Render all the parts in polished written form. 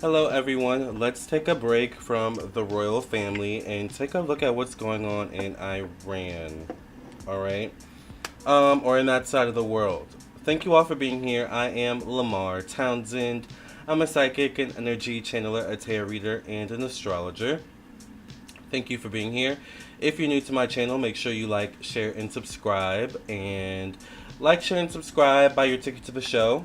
Hello, everyone. Let's take a break from the royal family and take a look at what's going on in Iran. All right, or in that side of the world. Thank you all for being here. I am Lamarr Townsend. I'm a psychic, an energy channeler, a tarot reader, and an astrologer. Thank you for being here. If you're new to my channel, make sure you like, share, and subscribe. And like, share, and subscribe. Buy your ticket to the show.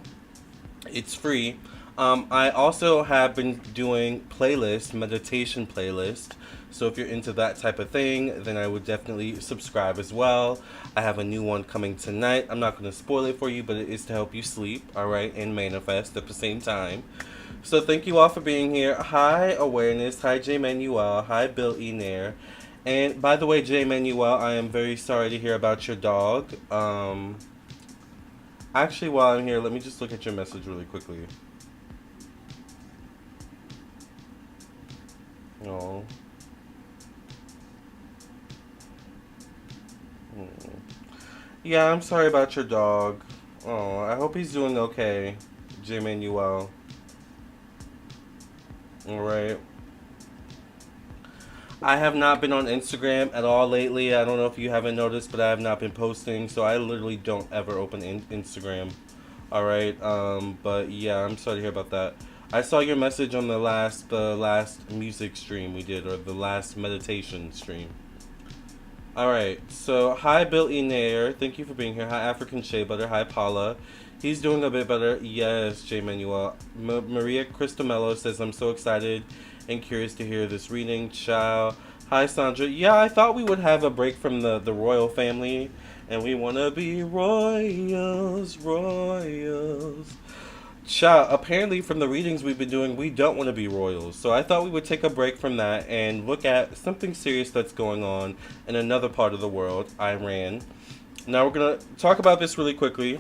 It's free. I also have been doing meditation playlist. So if you're into that type of thing, then I would definitely subscribe as well. I have a new one coming tonight. I'm not going to spoil it for you, but it is to help you sleep, all right, and manifest at the same time. So thank you all for being here. Hi, Awareness. Hi, J. Manuel. Hi, Bill E. Nair. And by the way, J. Manuel, I am very sorry to hear about your dog. Actually, while I'm here, let me just look at your message really quickly. Oh. Yeah, I'm sorry about your dog. Oh, I hope he's doing okay, J. Manuel. Alright. I have not been on Instagram at all lately. I don't know if you haven't noticed, but I have not been posting, so I literally don't ever open Instagram. Alright, but yeah, I'm sorry to hear about that. I saw your message on the last music stream we did, or the last meditation stream. Alright, so hi Bill E. Nair. Thank you for being here. Hi African Shea Butter. Hi Paula. He's doing a bit better. Yes, J. Manuel. Maria Cristomello says, I'm so excited and curious to hear this reading. Ciao. Hi Sandra. Yeah, I thought we would have a break from the royal family. And we want to be royals, royals. Cha, apparently from the readings we've been doing, we don't want to be royals. So I thought we would take a break from that and look at something serious that's going on in another part of the world, Iran. Now we're going to talk about this really quickly.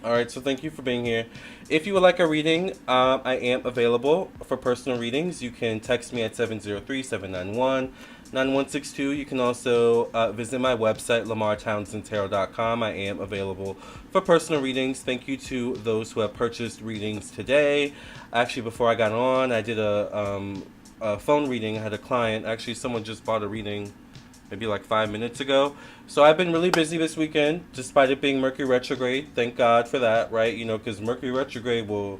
Alright, so thank you for being here. If you would like a reading, I am available for personal readings. You can text me at 703-791-9162. You can also visit my website, lamarrtownsendtarot.com. I am available for personal readings. Thank you to those who have purchased readings today. Actually, before I got on, I did a phone reading. I had a client. Actually, someone just bought a reading maybe like 5 minutes ago. So I've been really busy this weekend, despite it being Mercury retrograde. Thank God for that, right? You know, because Mercury retrograde will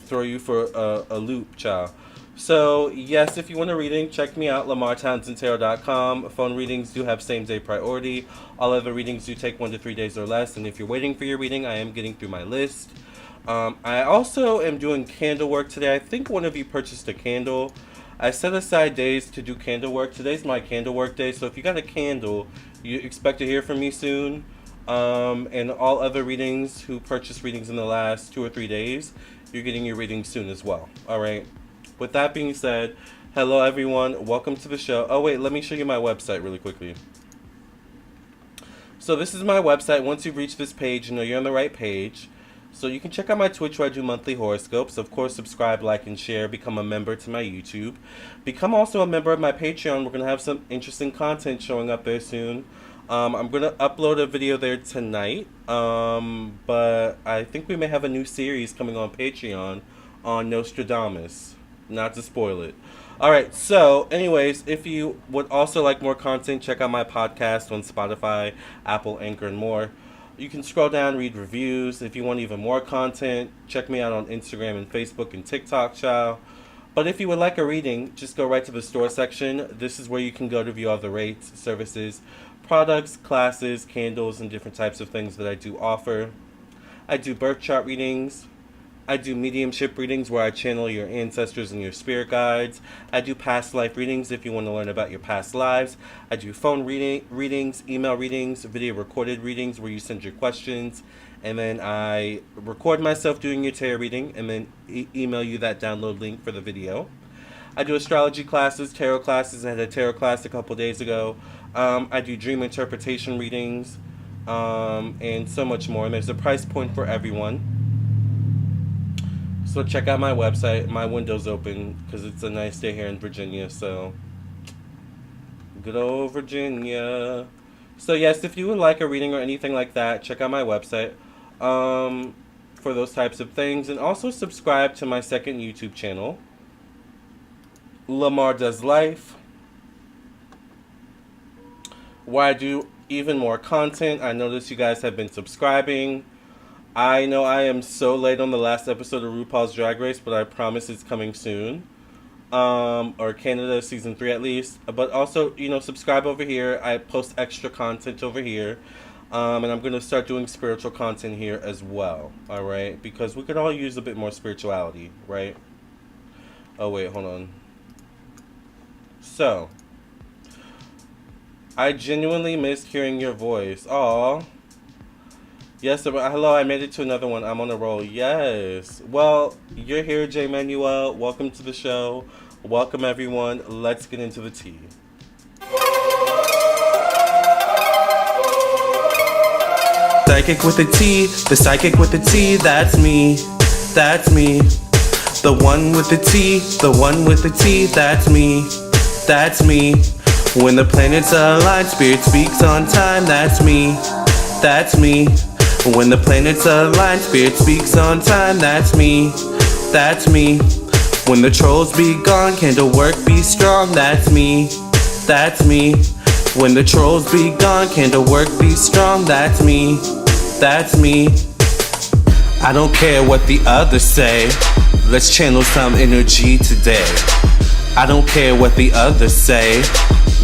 throw you for a loop, child. So, yes, if you want a reading, check me out, lamarrtownsendtarot.com. Phone readings do have same-day priority. All other readings do take 1 to 3 days or less. And if you're waiting for your reading, I am getting through my list. I also am doing candle work today. I think one of you purchased a candle. I set aside days to do candle work. Today's my candle work day, so if you got a candle, you expect to hear from me soon. And all other readings who purchased readings in the last 2 or 3 days, you're getting your readings soon as well. Alright. With that being said, hello everyone. Welcome to the show. Oh wait, let me show you my website really quickly. So this is my website. Once you've reached this page, you know you're on the right page. So you can check out my Twitch where I do monthly horoscopes. Of course, subscribe, like, and share. Become a member to my YouTube. Become also a member of my Patreon. We're going to have some interesting content showing up there soon. I'm going to upload a video there tonight. But I think we may have a new series coming on Patreon on Nostradamus. Not to spoil it. Alright, so anyways, if you would also like more content, check out my podcast on Spotify, Apple, Anchor, and more. You can scroll down, read reviews. If you want even more content, check me out on Instagram and Facebook and TikTok, child. But if you would like a reading, just go right to the store section. This is where you can go to view all the rates, services, products, classes, candles, and different types of things that I do offer. I do birth chart readings. I do mediumship readings where I channel your ancestors and your spirit guides. I do past life readings if you want to learn about your past lives. I do phone readings, email readings, video recorded readings where you send your questions. And then I record myself doing your tarot reading and then email you that download link for the video. I do astrology classes, tarot classes. I had a tarot class a couple days ago. I do dream interpretation readings and so much more. And there's a price point for everyone. So check out my website. My window's open because it's a nice day here in Virginia. So good old Virginia. So yes, if you would like a reading or anything like that, check out my website. for those types of things. And also subscribe to my second YouTube channel, Lamarr Does Life, where I do even more content. I notice you guys have been subscribing. I know I am so late on the last episode of RuPaul's Drag Race, but I promise it's coming soon. Or Canada season 3 at least. But also, subscribe over here. I post extra content over here. And I'm going to start doing spiritual content here as well. Alright? Because we could all use a bit more spirituality, right? Oh, wait, hold on. So, I genuinely missed hearing your voice. Aw. Yes, hello, I made it to another one. I'm on a roll. Yes. Well, you're here, J. Manuel. Welcome to the show. Welcome, everyone. Let's get into the tea. Psychic with a T, the psychic with the T, that's me. That's me. The one with the T, the one with the T, that's me. That's me. When the planets align, spirit speaks on time, that's me. That's me. When the planets align, spirit speaks on time, that's me. That's me. When the trolls be gone, candle work be strong, that's me. That's me. When the trolls be gone, candle work be strong, that's me. That's me. I don't care what the others say. Let's channel some energy today. I don't care what the others say.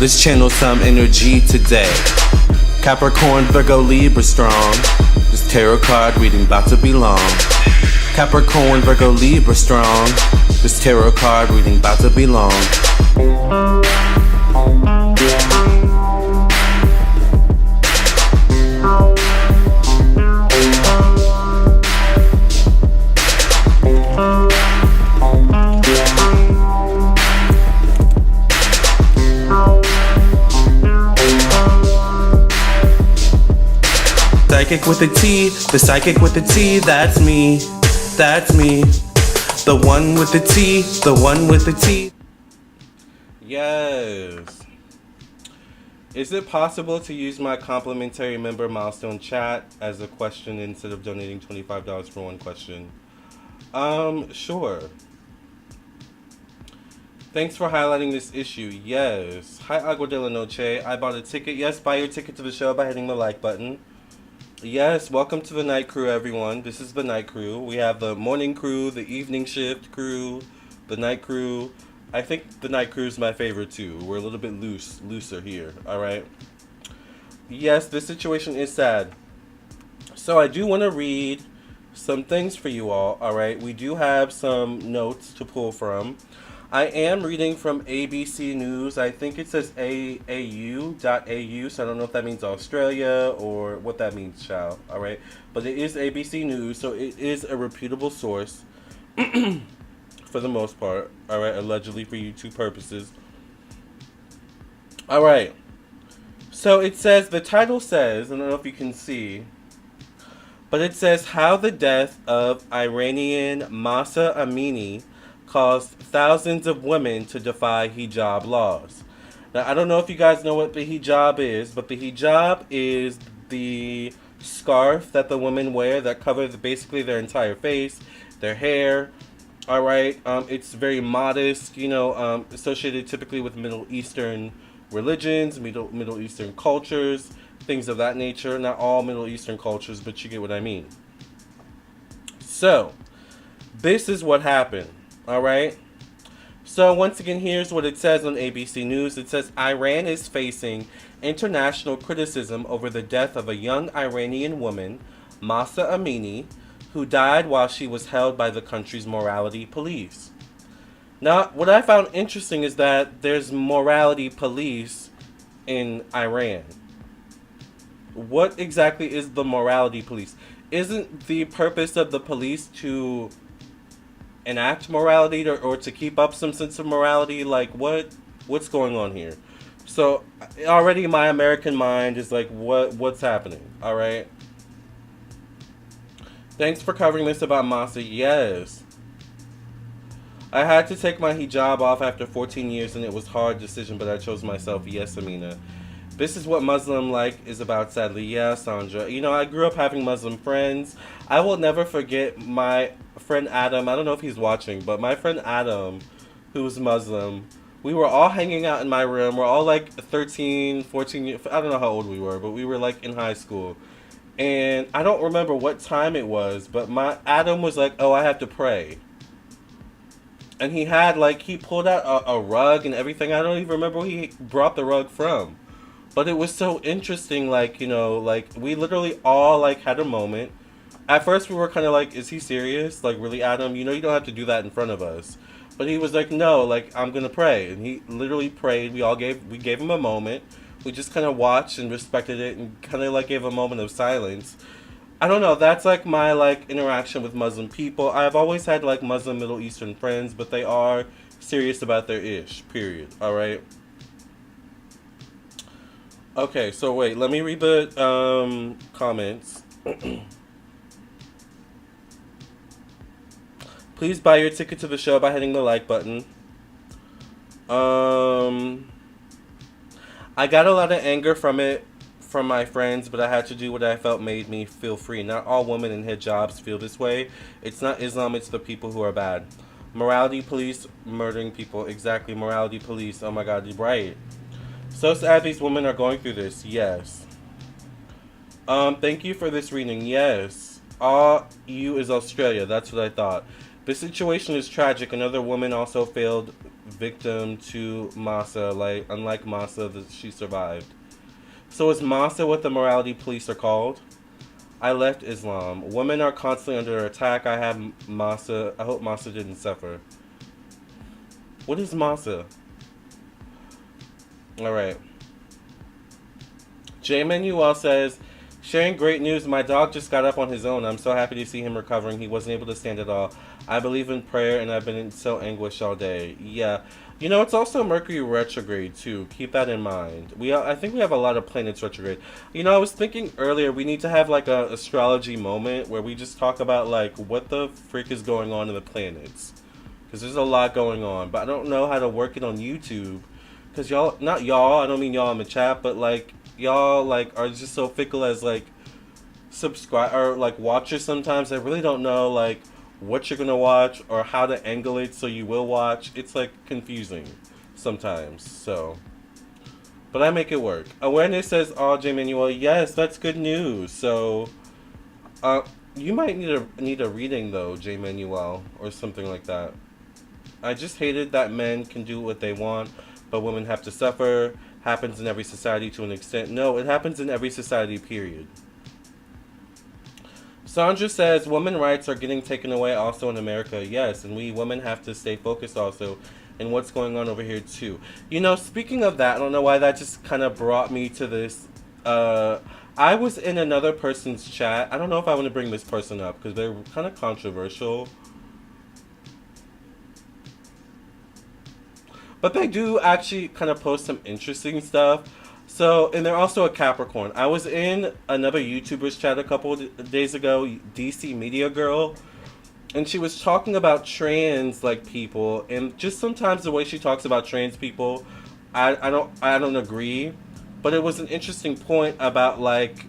Let's channel some energy today. Capricorn, Virgo, Libra strong. This tarot card reading about to be long. Capricorn, Virgo, Libra strong. This tarot card reading about to be long. Psychic with a T, the psychic with the T, that's me. That's me. The one with the T, the one with the T. Yes. Is it possible to use my complimentary member milestone chat as a question instead of donating $25 for one question? Sure. Thanks for highlighting this issue. Yes. Hi, Agua de la Noche. I bought a ticket. Yes, buy your ticket to the show by hitting the like button. Yes, welcome to the night crew, everyone. This is the night crew. We have the morning crew, the evening shift crew, the night crew. I think the night crew is my favorite too. We're a little bit looser here, alright? Yes, this situation is sad. So I do want to read some things for you all, alright? We do have some notes to pull from. I am reading from ABC News. I think it says AAU.AU, so I don't know if that means Australia or what that means, child. All right, but it is ABC News, so it is a reputable source for the most part. All right, allegedly for YouTube purposes. All right, so it says, the title says, I don't know if you can see, but it says how the death of Iranian Mahsa Amini caused thousands of women to defy hijab laws. Now, I don't know if you guys know what the hijab is, but the hijab is the scarf that the women wear that covers basically their entire face, their hair. All right, it's very modest, associated typically with Middle Eastern religions, Middle Eastern cultures, things of that nature. Not all Middle Eastern cultures, but you get what I mean. So, this is what happened. All right. So once again, here's what it says on ABC News. It says Iran is facing international criticism over the death of a young Iranian woman, Mahsa Amini, who died while she was held by the country's morality police. Now, what I found interesting is that there's morality police in Iran. What exactly is the morality police? Isn't the purpose of the police to enact morality or to keep up some sense of morality? Like, what's going on here? So already my American mind is like, what's happening? All right. Thanks for covering this about Mahsa. Yes. I had to take my hijab off after 14 years and it was a hard decision, but I chose myself. Yes, Amina. This is what Muslim like is about, sadly. Yeah, Sandra. You know, I grew up having Muslim friends. I will never forget my friend Adam. I don't know if he's watching, but my friend Adam, who's Muslim, we were all hanging out in my room. We're all like 13, 14 years. I don't know how old we were, but we were like in high school. And I don't remember what time it was, but my Adam was like, "Oh, I have to pray." And he had like he pulled out a rug and everything. I don't even remember where he brought the rug from. But it was so interesting, like, you know, like, we literally all, like, had a moment. At first, we were kind of like, is he serious? Like, really, Adam? You know you don't have to do that in front of us. But he was like, no, like, I'm going to pray. And he literally prayed. We gave him a moment. We just kind of watched and respected it and kind of, like, gave a moment of silence. I don't know. That's, like, my, like, interaction with Muslim people. I've always had, like, Muslim Middle Eastern friends, but they are serious about their ish, period. All right? Okay, so wait, let me read the comments. Please buy your ticket to the show by hitting the like button. I got a lot of anger from it from my friends, but I had to do what I felt made me feel free. Not all women in hijabs feel this way. It's not Islam, it's the people who are bad. Morality police murdering people. Exactly, morality police. Oh my god, you're right. So sad these women are going through this. Yes. Thank you for this reading. Yes. All you is Australia. That's what I thought. This situation is tragic. Another woman also failed victim to Mahsa. Like, unlike Mahsa, she survived. So is Mahsa what the morality police are called? I left Islam. Women are constantly under attack. I have Mahsa. I hope Mahsa didn't suffer. What is Mahsa? Alright. J. Manuel says, sharing great news. My dog just got up on his own. I'm so happy to see him recovering. He wasn't able to stand at all. I believe in prayer and I've been in so anguish all day. Yeah. You know, it's also Mercury retrograde too. Keep that in mind. I think we have a lot of planets retrograde. You know, I was thinking earlier we need to have like a astrology moment where we just talk about like what the frick is going on in the planets. Because there's a lot going on. But I don't know how to work it on YouTube. Because y'all, not y'all, I don't mean y'all in the chat, but like, y'all like are just so fickle as like subscribe or like watchers sometimes. I really don't know like what you're gonna watch or how to angle it so you will watch. It's like confusing sometimes. So, but I make it work. Awareness says, "Oh, J. Manuel, yes, that's good news." So, you might need a reading though, J. Manuel, or something like that. I just hated that men can do what they want, but women have to suffer. Happens in every society to an extent. No, it happens in every society, period. Sandra says, women rights are getting taken away also in America. Yes, and we women have to stay focused also in what's going on over here too. You know, speaking of that, I don't know why that just kind of brought me to this. I was in another person's chat. I don't know if I want to bring this person up because they're kind of controversial. But they do actually kind of post some interesting stuff. So, and they're also a Capricorn. I was in another YouTuber's chat a couple of days ago, DC Media Girl, and she was talking about trans like people, and just sometimes the way she talks about trans people, I don't agree, but it was an interesting point about like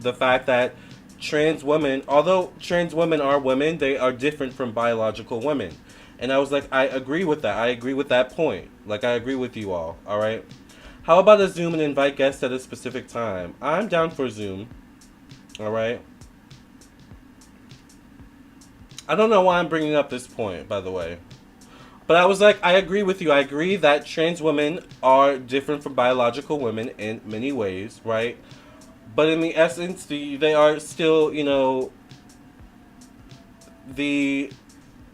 the fact that trans women, although trans women are women, they are different from biological women. And I was like, I agree with that. I agree with that point. Like, I agree with you all. All right. How about a Zoom and invite guests at a specific time? I'm down for Zoom. All right. I don't know why I'm bringing up this point, by the way. But I was like, I agree with you. I agree that trans women are different from biological women in many ways, right? But in the essence, they are still, you know, the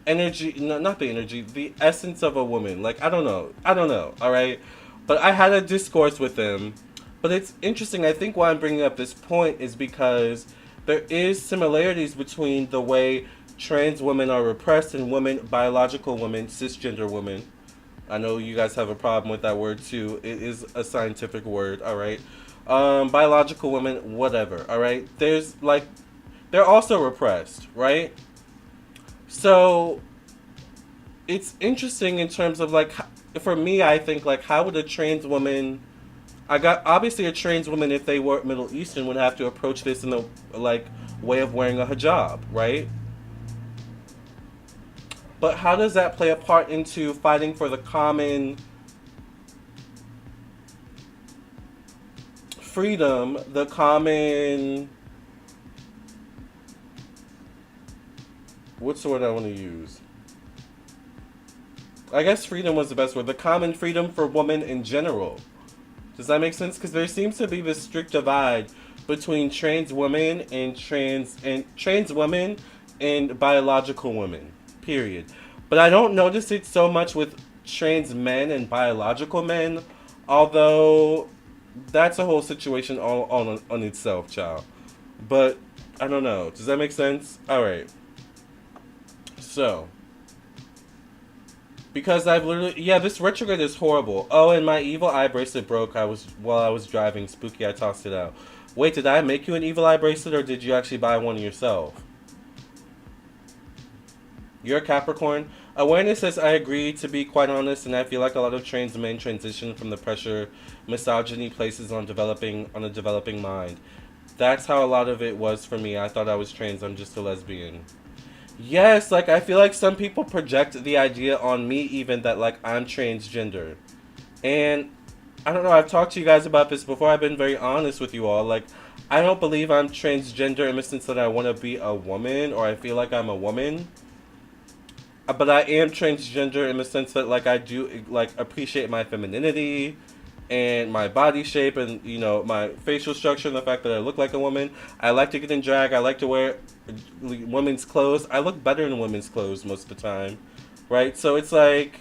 energy, no, not the energy, the essence of a woman. Like, I don't know, all right? But I had a discourse with them. But it's interesting, I think why I'm bringing up this point is because there is similarities between the way trans women are repressed and women, biological women, cisgender women. I know you guys have a problem with that word too. It is a scientific word, all right? Biological women, whatever, all right? There's like, they're also repressed, right? So, it's interesting in terms of, like, for me, I think, like, how would a trans woman I got obviously a trans woman, if they were Middle Eastern, would have to approach this in the like way of wearing a hijab, right? But how does that play a part into fighting for the common freedom, the common, what's the word I want to use? I guess freedom was the best word. The common freedom for women in general. Does that make sense? Because there seems to be this strict divide between trans women and trans women and biological women. Period. But I don't notice it so much with trans men and biological men, although that's a whole situation all on itself, child. But I don't know. Does that make sense? All right. So, because I've literally, yeah, this retrograde is horrible. Oh, and my evil eye bracelet broke. While I was driving. Spooky. I tossed it out. Wait, did I make you an evil eye bracelet, or did you actually buy one yourself? You're a Capricorn. Awareness says, I agree, to be quite honest, and I feel like a lot of trans men transition from the pressure misogyny places on a developing mind. That's how a lot of it was for me. I thought I was trans. I'm just a lesbian. Yes, like, I feel like some people project the idea on me even that, like, I'm transgender. And I don't know, I've talked to you guys about this before. I've been very honest with you all. Like, I don't believe I'm transgender in the sense that I want to be a woman or I feel like I'm a woman. But I am transgender in the sense that, like, I do, like, appreciate my femininity and my body shape and, you know, my facial structure and the fact that I look like a woman. I like to get in drag. I like to wear women's clothes. I look better in women's clothes most of the time, right? So it's like,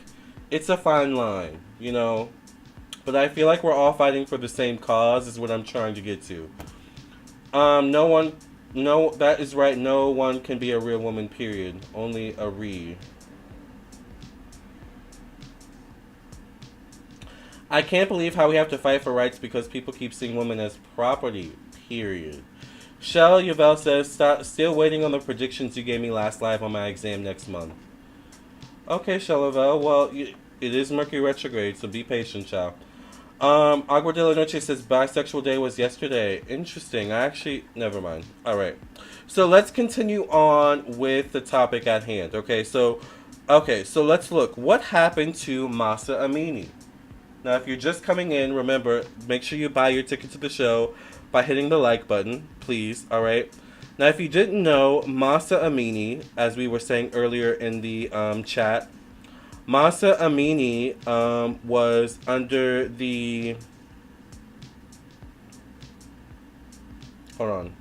it's a fine line, you know? But I feel like we're all fighting for the same cause is what I'm trying to get to. No, that is right. No one can be a real woman, period. Only a re. I can't believe how we have to fight for rights because people keep seeing women as property, period. Shell Yvel says, still waiting on the predictions you gave me last live on my exam next month. Okay, Shell Yvel, well, it is Mercury retrograde, so be patient, child. Agua de la Noche says, bisexual day was yesterday. Interesting. Never mind. Alright. So let's continue on with the topic at hand. Okay, so let's look. What happened to Mahsa Amini? Now, if you're just coming in, remember, make sure you buy your ticket to the show by hitting the like button, please, alright? Now, if you didn't know, Mahsa Amini, as we were saying earlier in the chat, Mahsa Amini was under the... Hold on.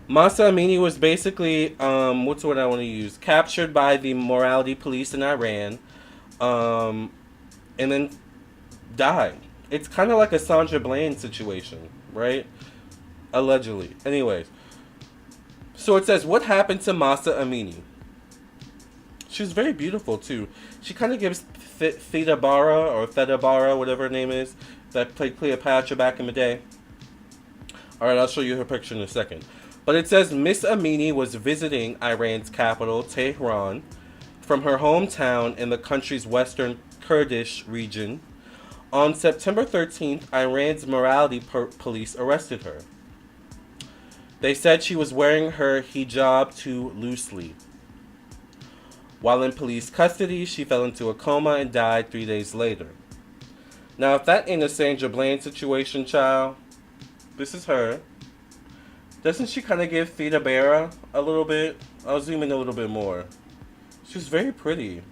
Mahsa Amini was basically, what's the word I want to use? Captured by the morality police in Iran, and then died. It's kind of like a Sandra Bland situation, right? Allegedly. Anyways. So it says, what happened to Mahsa Amini? She was very beautiful, too. She kind of gives Theda Bara, or Theda Bara, whatever her name is, that played Cleopatra back in the day. Alright, I'll show you her picture in a second. But it says, Miss Amini was visiting Iran's capital, Tehran, from her hometown in the country's western Kurdish region. On September 13th, Iran's morality police arrested her. They said she was wearing her hijab too loosely. While in police custody, she fell into a coma and died 3 days later. Now, if that ain't a Sandra Bland situation, child, this is her. Doesn't she kind of give Theda Bara a little bit? I'll zoom in a little bit more. She's very pretty.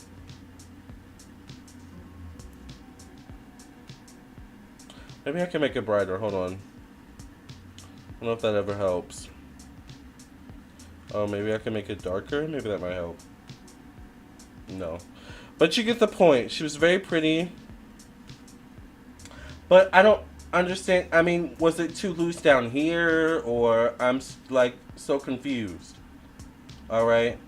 Maybe I can make it brighter. Hold on. I don't know if that ever helps. Oh, maybe I can make it darker? Maybe that might help. No. But you get the point. She was very pretty. But I don't understand. I mean, was it too loose down here? Or I'm, like, so confused. Alright.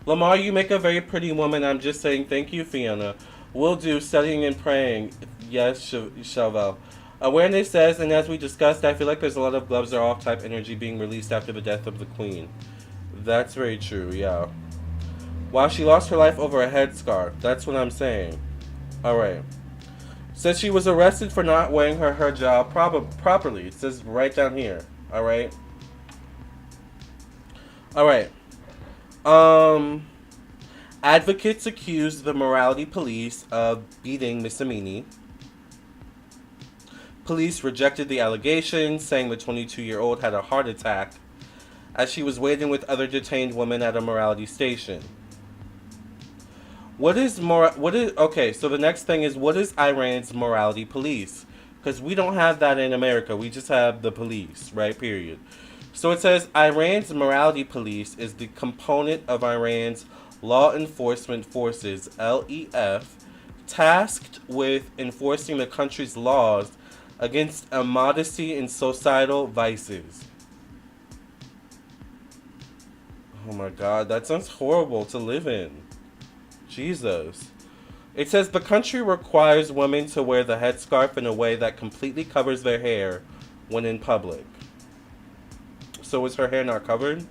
Lamarr, you make a very pretty woman. I'm just saying thank you, Fiona. Will do, studying and praying. Yes, Chauvel. Awareness says, and as we discussed, I feel like there's a lot of gloves are off type energy being released after the death of the queen. That's very true, yeah. While she lost her life over a headscarf. That's what I'm saying. Alright. Says she was arrested for not wearing her hijab properly. It says right down here. Alright. Alright. Advocates accused the morality police of beating Miss Amini. Police rejected the allegations, saying the 22-year-old had a heart attack as she was waiting with other detained women at a morality station. Okay, so the next thing is, what is Iran's morality police? Because we don't have that in America. We just have the police, right? Period. So it says Iran's morality police is the component of Iran's law enforcement forces, LEF, tasked with enforcing the country's laws against immodesty and societal vices. Oh my God, that sounds horrible to live in. Jesus. It says the country requires women to wear the headscarf in a way that completely covers their hair when in public. So is her hair not covered?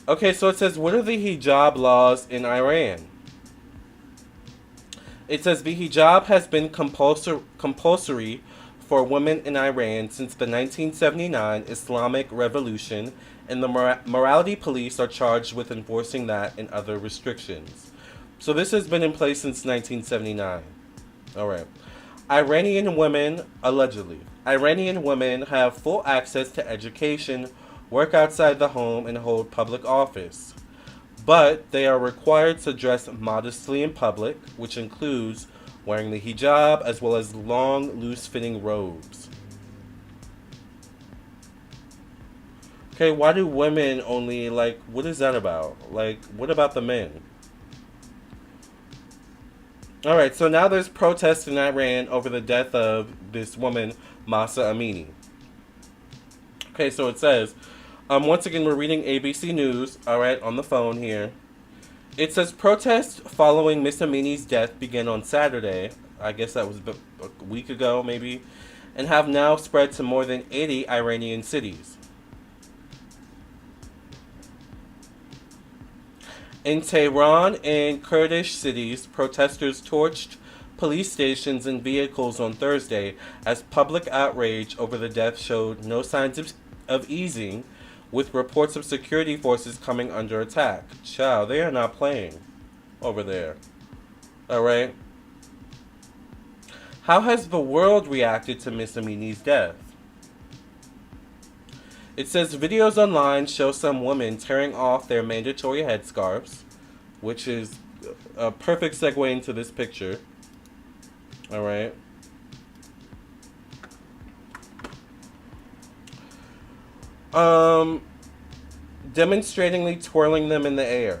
Okay, so it says, what are the hijab laws in Iran? It says the hijab has been compulsory for women in Iran since the 1979 Islamic Revolution, and the morality police are charged with enforcing that and other restrictions. So this has been in place since 1979. Alright. Allegedly, Iranian women have full access to education, work outside the home, and hold public office. But they are required to dress modestly in public, which includes wearing the hijab as well as long, loose-fitting robes. Okay, why do women only, what is that about? What about the men? Alright, so now there's protests in Iran over the death of this woman, Mahsa Amini. Okay, so it says, once again, we're reading ABC News, alright, on the phone here. It says protests following Miss Amini's death began on Saturday, I guess that was a week ago maybe, and have now spread to more than 80 Iranian cities. In Tehran and Kurdish cities, protesters torched police stations and vehicles on Thursday as public outrage over the death showed no signs of easing, with reports of security forces coming under attack. Child, they are not playing over there. Alright? How has the world reacted to Miss Amini's death? It says videos online show some women tearing off their mandatory headscarves, which is a perfect segue into this picture. Alright? Demonstratingly twirling them in the air.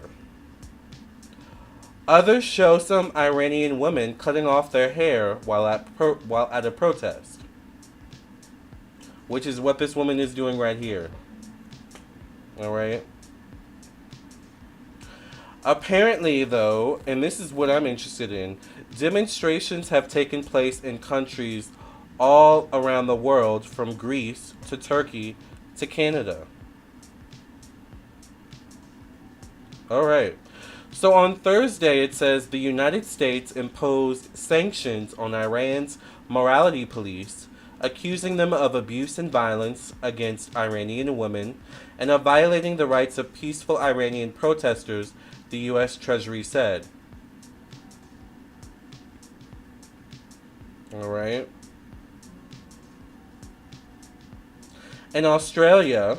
Others show some Iranian women cutting off their hair while at a protest, which is what this woman is doing right here. Alright? Apparently, though, and this is what I'm interested in, demonstrations have taken place in countries all around the world, from Greece to Turkey to Canada. Alright. So on Thursday, it says the United States imposed sanctions on Iran's morality police, accusing them of abuse and violence against Iranian women and of violating the rights of peaceful Iranian protesters, the U.S. Treasury said. Alright. In Australia,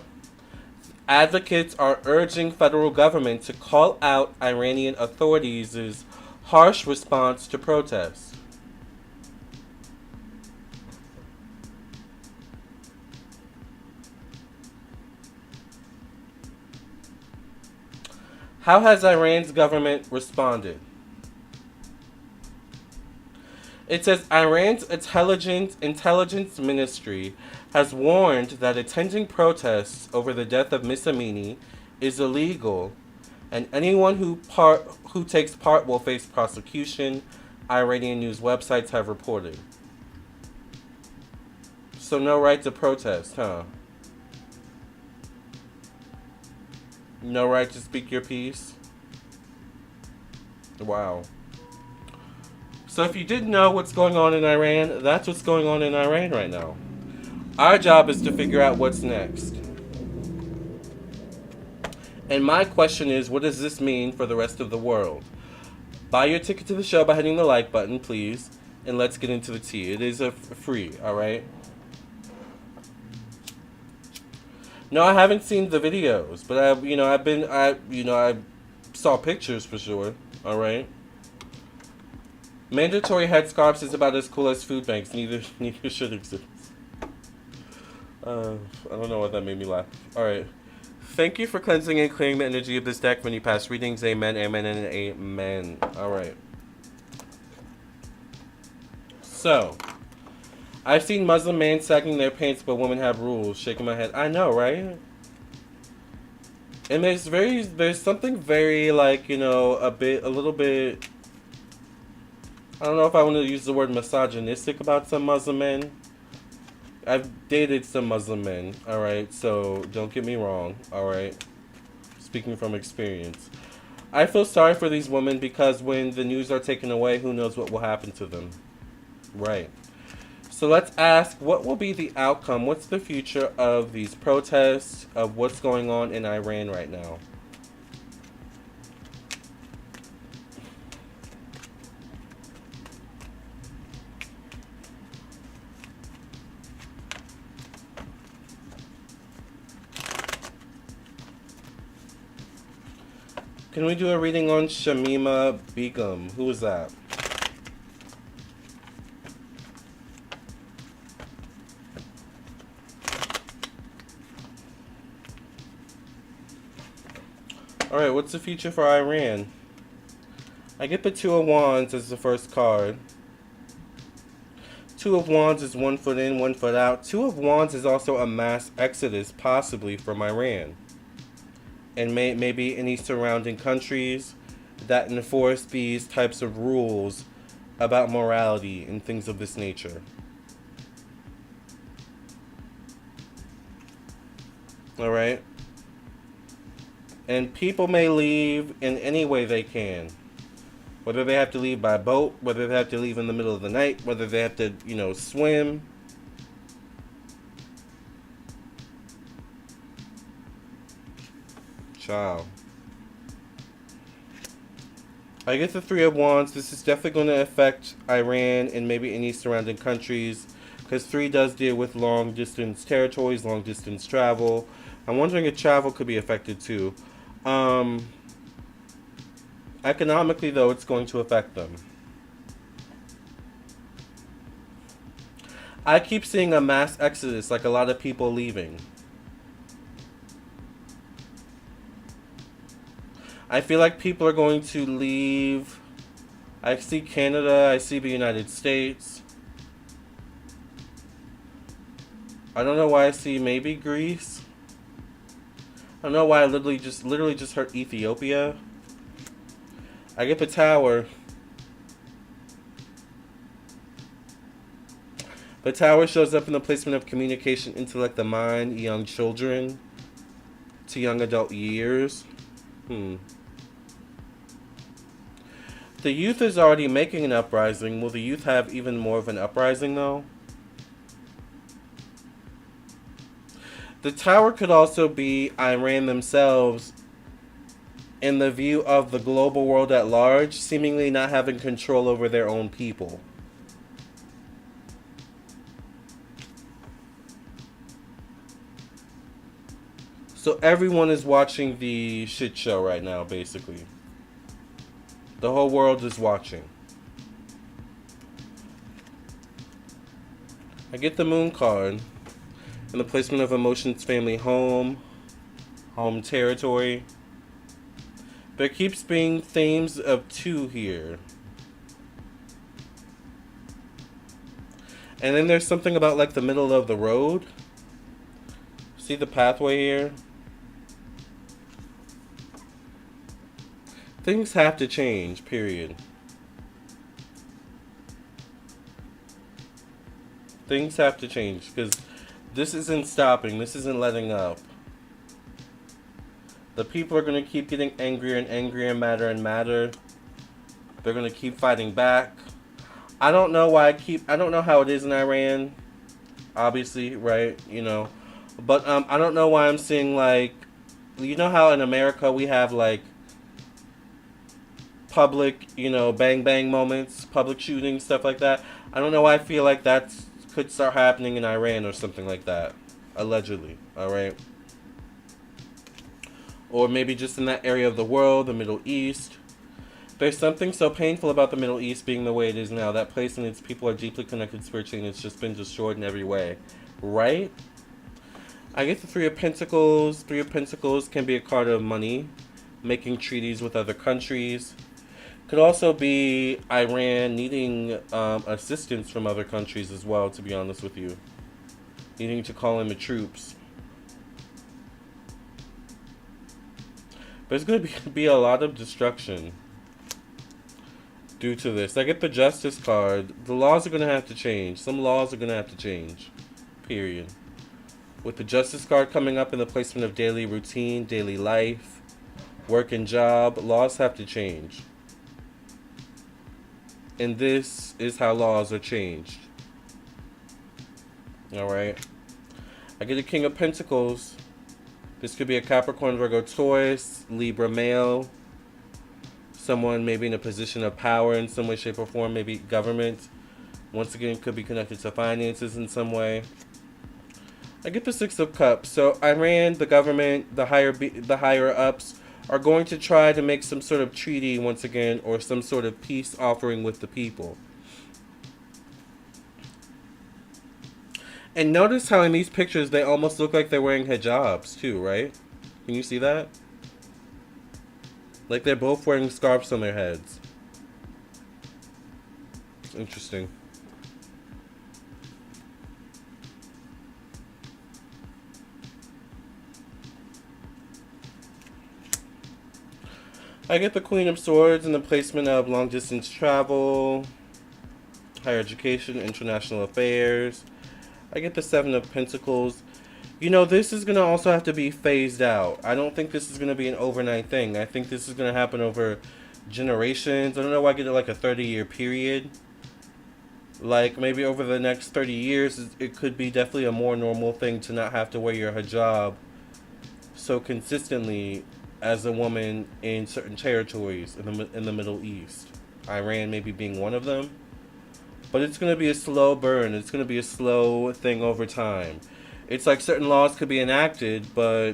advocates are urging federal government to call out Iranian authorities' harsh response to protests. How has Iran's government responded? It says Iran's intelligence ministry has warned that attending protests over the death of Miss Amini is illegal, and anyone who takes part will face prosecution, Iranian news websites have reported. So no right to protest, huh? No right to speak your piece? Wow. So if you didn't know what's going on in Iran, that's what's going on in Iran right now. Our job is to figure out what's next. And my question is, what does this mean for the rest of the world? Buy your ticket to the show by hitting the like button, please. And let's get into the tea. It is free, alright? No, I haven't seen the videos, but I saw pictures for sure. All right. Mandatory headscarves is about as cool as food banks. Neither should exist. I don't know what that made me laugh. All right. Thank you for cleansing and clearing the energy of this deck when you pass readings. Amen, amen, and amen. All right. So, I've seen Muslim men sagging their pants, but women have rules. Shaking my head. I know, right? And there's something very like, a little bit. I don't know if I want to use the word misogynistic about some Muslim men. I've dated some Muslim men, all right? So don't get me wrong, all right? Speaking from experience. I feel sorry for these women because when the news are taken away, who knows what will happen to them. Right. So let's ask, what will be the outcome? What's the future of these protests, of what's going on in Iran right now? Can we do a reading on Shamima Begum? Who is that? Alright, what's the future for Iran? I get the Two of Wands as the first card. Two of Wands is 1 foot in, 1 foot out. Two of Wands is also a mass exodus, possibly, from Iran. And maybe any surrounding countries that enforce these types of rules about morality and things of this nature. Alright? And people may leave in any way they can. Whether they have to leave by boat, whether they have to leave in the middle of the night, whether they have to, swim. Child. I get the Three of Wands. This is definitely going to affect Iran and maybe any surrounding countries. Because 3 does deal with long distance territories, long distance travel. I'm wondering if travel could be affected too. Economically, though, it's going to affect them. I keep seeing a mass exodus, like a lot of people leaving. I feel like people are going to leave. I see Canada, I see the United States. I don't know why I see maybe Greece. I don't know why I literally just heard Ethiopia. I get the Tower. The Tower shows up in the placement of communication, intellect, the mind, young children to young adult years. The youth is already making an uprising. Will the youth have even more of an uprising, though? The Tower could also be Iran themselves in the view of the global world at large, seemingly not having control over their own people. So everyone is watching the shit show right now, basically. The whole world is watching. I get the Moon card. And the placement of emotions, family, home territory. There keeps being themes of 2 here. And then there's something about like the middle of the road. See the pathway here? Things have to change, period. Things have to change because this isn't stopping. This isn't letting up. The people are going to keep getting angrier and angrier, madder and madder. They're going to keep fighting back. I don't know why I don't know how it is in Iran, obviously, right? But I don't know why I'm seeing, like, you know how in America we have, like, public, bang bang moments, public shootings, stuff like that. I don't know why I feel like that could start happening in Iran or something like that, allegedly. All right, or maybe just in that area of the world, the Middle East. There's something so painful about the Middle East being the way it is now. That place and its people are deeply connected spiritually, and it's just been destroyed in every way, right? I get the Three of Pentacles. Three of Pentacles can be a card of money, making treaties with other countries. Could also be Iran needing assistance from other countries as well, to be honest with you. Needing to call in the troops. There's going to be a lot of destruction due to this. I get the Justice card. The laws are going to have to change. Some laws are going to have to change. Period. With the Justice card coming up in the placement of daily routine, daily life, work and job, laws have to change. And this is how laws are changed. Alright. I get a King of Pentacles. This could be a Capricorn, Virgo, Taurus, Libra male. Someone maybe in a position of power in some way, shape, or form. Maybe government. Once again, could be connected to finances in some way. I get the Six of Cups. So Iran, the government, the higher ups are going to try to make some sort of treaty once again, or some sort of peace offering with the people. And notice how in these pictures they almost look like they're wearing hijabs too, right? Can you see that? Like they're both wearing scarves on their heads. It's interesting. I get the Queen of Swords and the placement of long distance travel, higher education, international affairs. I get the Seven of Pentacles. This is going to also have to be phased out. I don't think this is going to be an overnight thing. I think this is going to happen over generations. I don't know why I get it like a 30-year period. Like maybe over the next 30 years, it could be definitely a more normal thing to not have to wear your hijab so consistently as a woman in certain territories in the Middle East. Iran maybe being one of them. But it's going to be a slow burn. It's going to be a slow thing over time. It's like certain laws could be enacted, but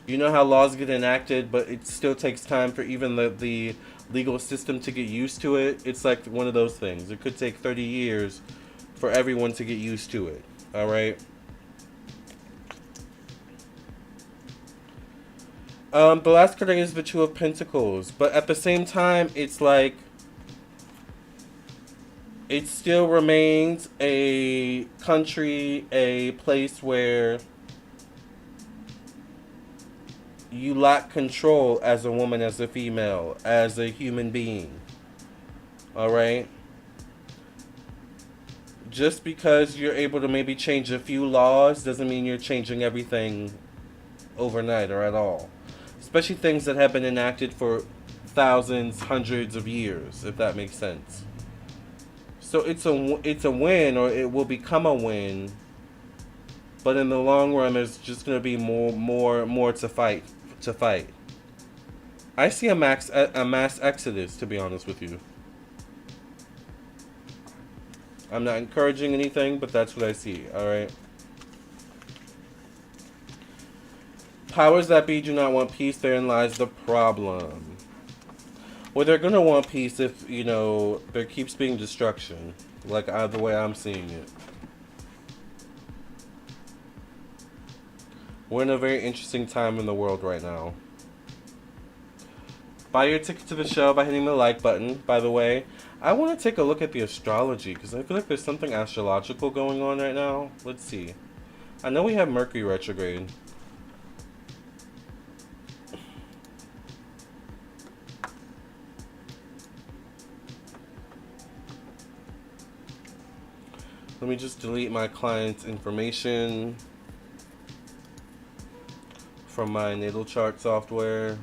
you know how laws get enacted, but it still takes time for even the legal system to get used to it. It's like one of those things. It could take 30 years for everyone to get used to it. All right? The last card is the Two of Pentacles. But at the same time, it's like it still remains a country, a place where you lack control as a woman, as a female, as a human being. Alright? Just because you're able to maybe change a few laws doesn't mean you're changing everything overnight or at all. Especially things that have been enacted for thousands, hundreds of years, if that makes sense. So it's a win, or it will become a win. But in the long run, there's just going to be more to fight. I see a mass exodus, to be honest with you. I'm not encouraging anything, but that's what I see. All right. Powers that be do not want peace. Therein lies the problem. Well, they're going to want peace if, there keeps being destruction. Like the way I'm seeing it. We're in a very interesting time in the world right now. Buy your ticket to the show by hitting the like button. By the way, I want to take a look at the astrology because I feel like there's something astrological going on right now. Let's see. I know we have Mercury retrograde. Let me just delete my client's information from my natal chart software.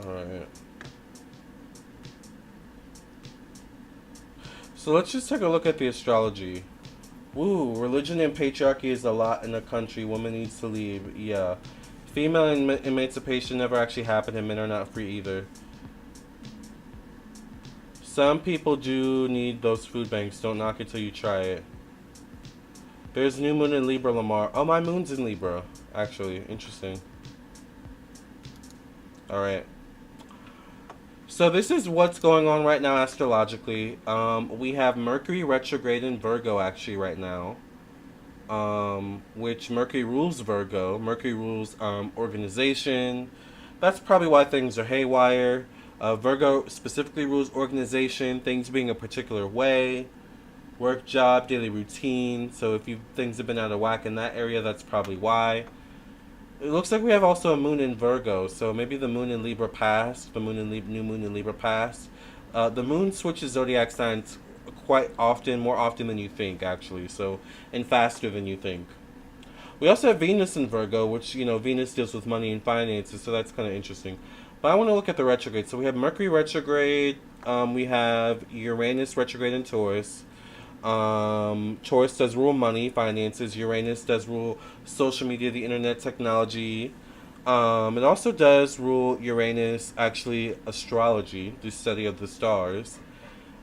Alright. So let's just take a look at the astrology. Woo, religion and patriarchy is a lot in the country. Woman needs to leave. Yeah. Female emancipation never actually happened, and men are not free either. Some people do need those food banks. Don't knock it till you try it. There's new moon in Libra, Lamarr. Oh, my moon's in Libra, actually. Interesting. Alright. So this is what's going on right now astrologically. We have Mercury retrograde in Virgo actually right now. Which Mercury rules Virgo. Mercury rules organization. That's probably why things are haywire. Virgo specifically rules organization, things being a particular way. Work, job, daily routine. So if things have been out of whack in that area, that's probably why. It looks like we have also a moon in Virgo, so maybe the moon in Libra passed. The moon in new moon in Libra passed. The moon switches zodiac signs quite often, more often than you think, actually. So, and faster than you think. We also have Venus in Virgo, which, you know, Venus deals with money and finances, so that's kind of interesting. But I want to look at the retrograde. So we have Mercury retrograde. We have Uranus retrograde in Taurus. Taurus does rule money, finances. Uranus does rule social media, the internet, technology. It also does rule Uranus, actually, astrology, the study of the stars.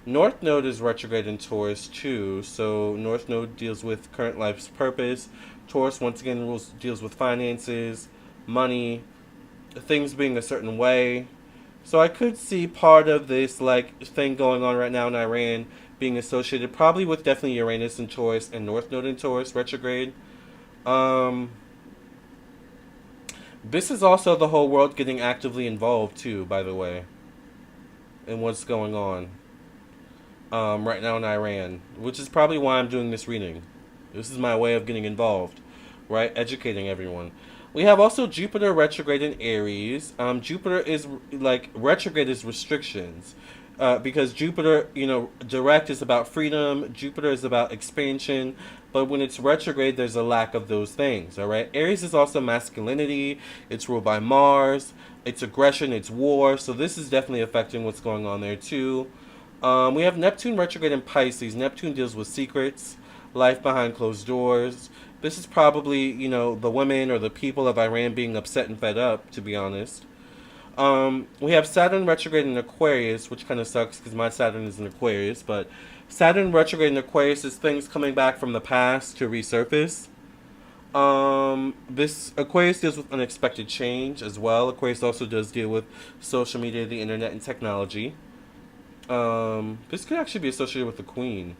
North Node is retrograde in Taurus too, so North Node deals with current life's purpose. Taurus, once again, deals with finances, money, things being a certain way. So I could see part of this like thing going on right now in Iran being associated probably with definitely Uranus in Taurus and North Node in Taurus retrograde. This is also the whole world getting actively involved too, by the way, in what's going on right now in Iran, which is probably why I'm doing this reading. This is my way of getting involved, right? Educating everyone. We have also Jupiter retrograde in Aries. Jupiter is like retrograde is restrictions. Because Jupiter, you know, direct is about freedom. Jupiter is about expansion. But when it's retrograde, there's a lack of those things, all right? Aries is also masculinity. It's ruled by Mars. It's aggression. It's war. So this is definitely affecting what's going on there, too. We have Neptune retrograde in Pisces. Neptune deals with secrets, life behind closed doors. This is probably, you know, the women or the people of Iran being upset and fed up, to be honest. We have Saturn retrograde in Aquarius, which kind of sucks because my Saturn is in Aquarius, but Saturn retrograde in Aquarius is things coming back from the past to resurface. This Aquarius deals with unexpected change as well. Aquarius also does deal with social media, the internet, and technology. This could actually be associated with the Queen.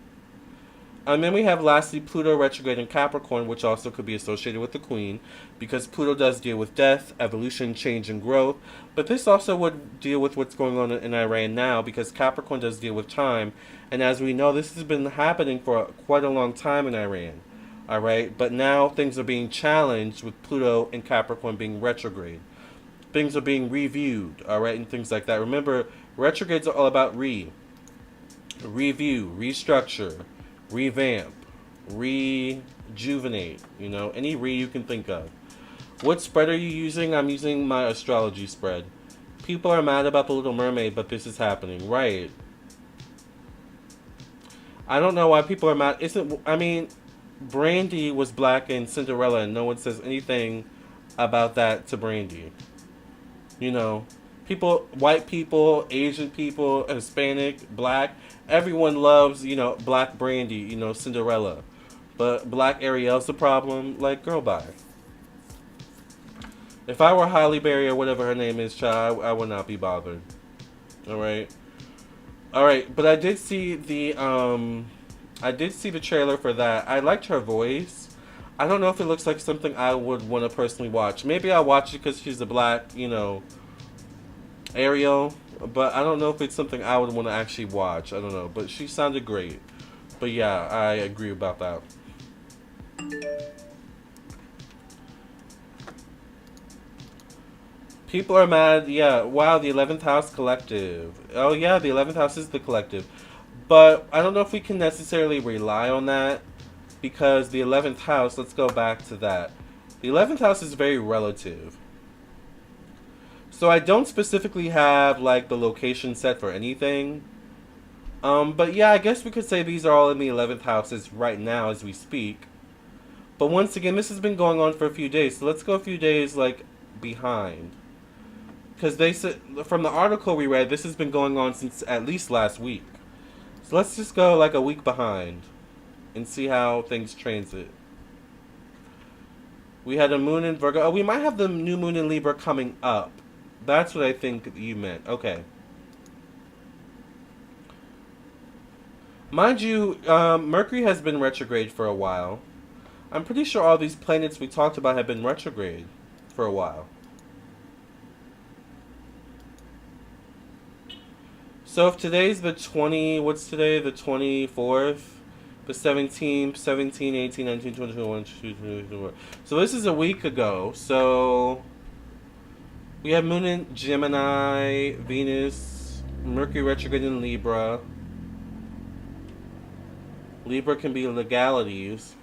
And then we have lastly Pluto retrograde in Capricorn, which also could be associated with the Queen, because Pluto does deal with death, evolution, change, and growth. But this also would deal with what's going on in Iran now, because Capricorn does deal with time. And as we know, this has been happening for quite a long time in Iran. Alright, but now things are being challenged with Pluto and Capricorn being retrograde. Things are being reviewed, alright, and things like that. Remember, retrogrades are all about review, restructure, revamp, rejuvenate, you know, any you can think of. What spread are you using? I'm using my astrology spread. People are mad about The Little Mermaid, but this is happening, right? I don't know why people are mad. I mean, Brandy was black in Cinderella, and no one says anything about that to Brandy. You know, people, white people, Asian people, Hispanic, black, everyone loves, you know, black Brandy, you know, Cinderella. But black Ariel's the problem. Like, girl, bye. If I were Halle Berry or whatever her name is, child, I would not be bothered. Alright? Alright, but I did see the trailer for that. I liked her voice. I don't know if it looks like something I would want to personally watch. Maybe I'll watch it because she's a black, you know, Ariel. But I don't know if it's something I would want to actually watch. I don't know. But she sounded great. But yeah, I agree about that. People are mad. Yeah, wow, the 11th house collective. Oh yeah, the 11th house is the collective. But I don't know if we can necessarily rely on that. Because the 11th house, let's go back to that. The 11th house is very relative. So I don't specifically have like the location set for anything. But yeah, I guess we could say these are all in the 11th houses right now as we speak. But once again, this has been going on for a few days. So let's go a few days like behind. Because they said from the article we read, this has been going on since at least last week. So let's just go like a week behind and see how things transit. We had a moon in Virgo. Oh, we might have the new moon in Libra coming up. That's what I think you meant. Okay. Mind you, Mercury has been retrograde for a while. I'm pretty sure all these planets we talked about have been retrograde for a while. So if today's the what's today? The 24th? The 17th, 17, 18, 19, 20, 21, 22, 23, 24. So this is a week ago. So we have Moon in Gemini, Venus, Mercury retrograde in Libra. Libra can be legalities.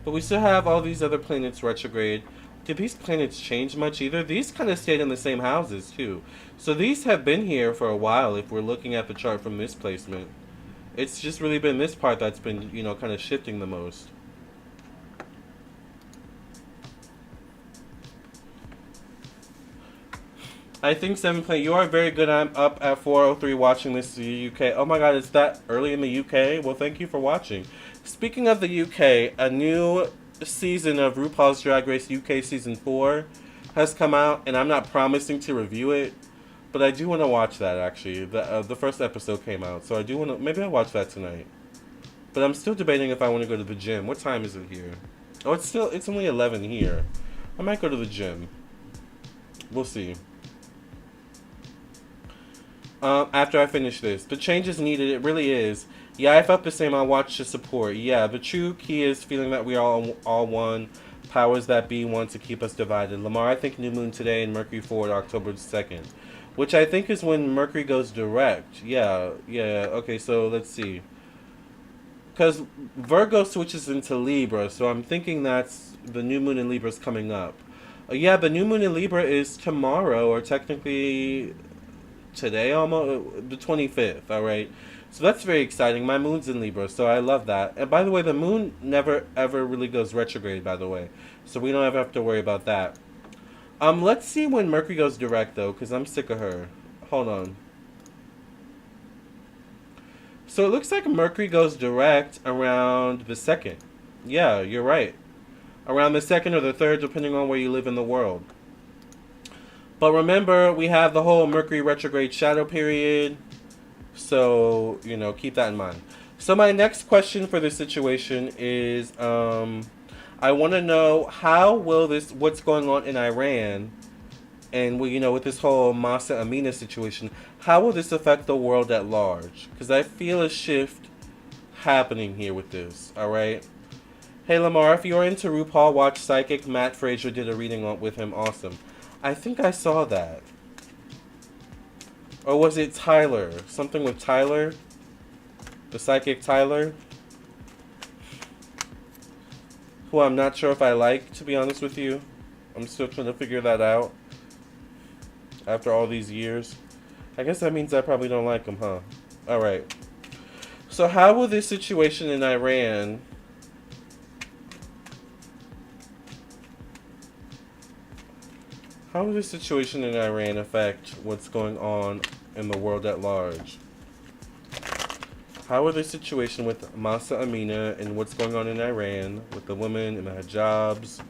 But we still have all these other planets retrograde. Did these planets change much either? These kind of stayed in the same houses too. So these have been here for a while if we're looking at the chart from this placement. It's just really been this part that's been, kind of shifting the most. I think 7 Play, you are very good. I'm up at 4:03 watching this in the UK. Oh my god, it's that early in the UK? Well, thank you for watching. Speaking of the UK, a new season of RuPaul's Drag Race UK Season 4 has come out, and I'm not promising to review it, but I do want to watch that, actually. The first episode came out, so I do want to... Maybe I'll watch that tonight. But I'm still debating if I want to go to the gym. What time is it here? Oh, it's only 11 here. I might go to the gym. We'll see. After I finish this. The change is needed, it really is. Yeah, I felt the same. I'll watch to support. Yeah, the true key is feeling that we are all one. Powers that be want to keep us divided. Lamarr, I think new moon today and Mercury forward October 2nd. Which I think is when Mercury goes direct. Yeah, okay, so let's see. Because Virgo switches into Libra, so I'm thinking that's the new moon in Libra is coming up. Yeah, the new moon in Libra is tomorrow, or technically... today almost, the 25th, alright? So that's very exciting. My moon's in Libra, so I love that. And by the way, the moon never ever really goes retrograde, by the way. So we don't ever have to worry about that. Let's see when Mercury goes direct, though, because I'm sick of her. Hold on. So it looks like Mercury goes direct around the 2nd. Yeah, you're right. Around the 2nd or the 3rd, depending on where you live in the world. But remember, we have the whole Mercury retrograde shadow period. So, keep that in mind. So my next question for this situation is, I want to know how will what's going on in Iran, and with this whole Mahsa Amini situation, how will this affect the world at large? Because I feel a shift happening here with this, alright? Hey Lamarr, if you're into RuPaul, watch Psychic. Matt Frazier did a reading with him, awesome. I think I saw that. Or was it Tyler? Something with Tyler? The psychic Tyler? Who I'm not sure if I like, to be honest with you. I'm still trying to figure that out. After all these years. I guess that means I probably don't like him, huh? Alright. So how will this situation in Iran... How will this situation in Iran affect what's going on in the world at large? How will this situation with Mahsa Amini and what's going on in Iran with the women and the hijabs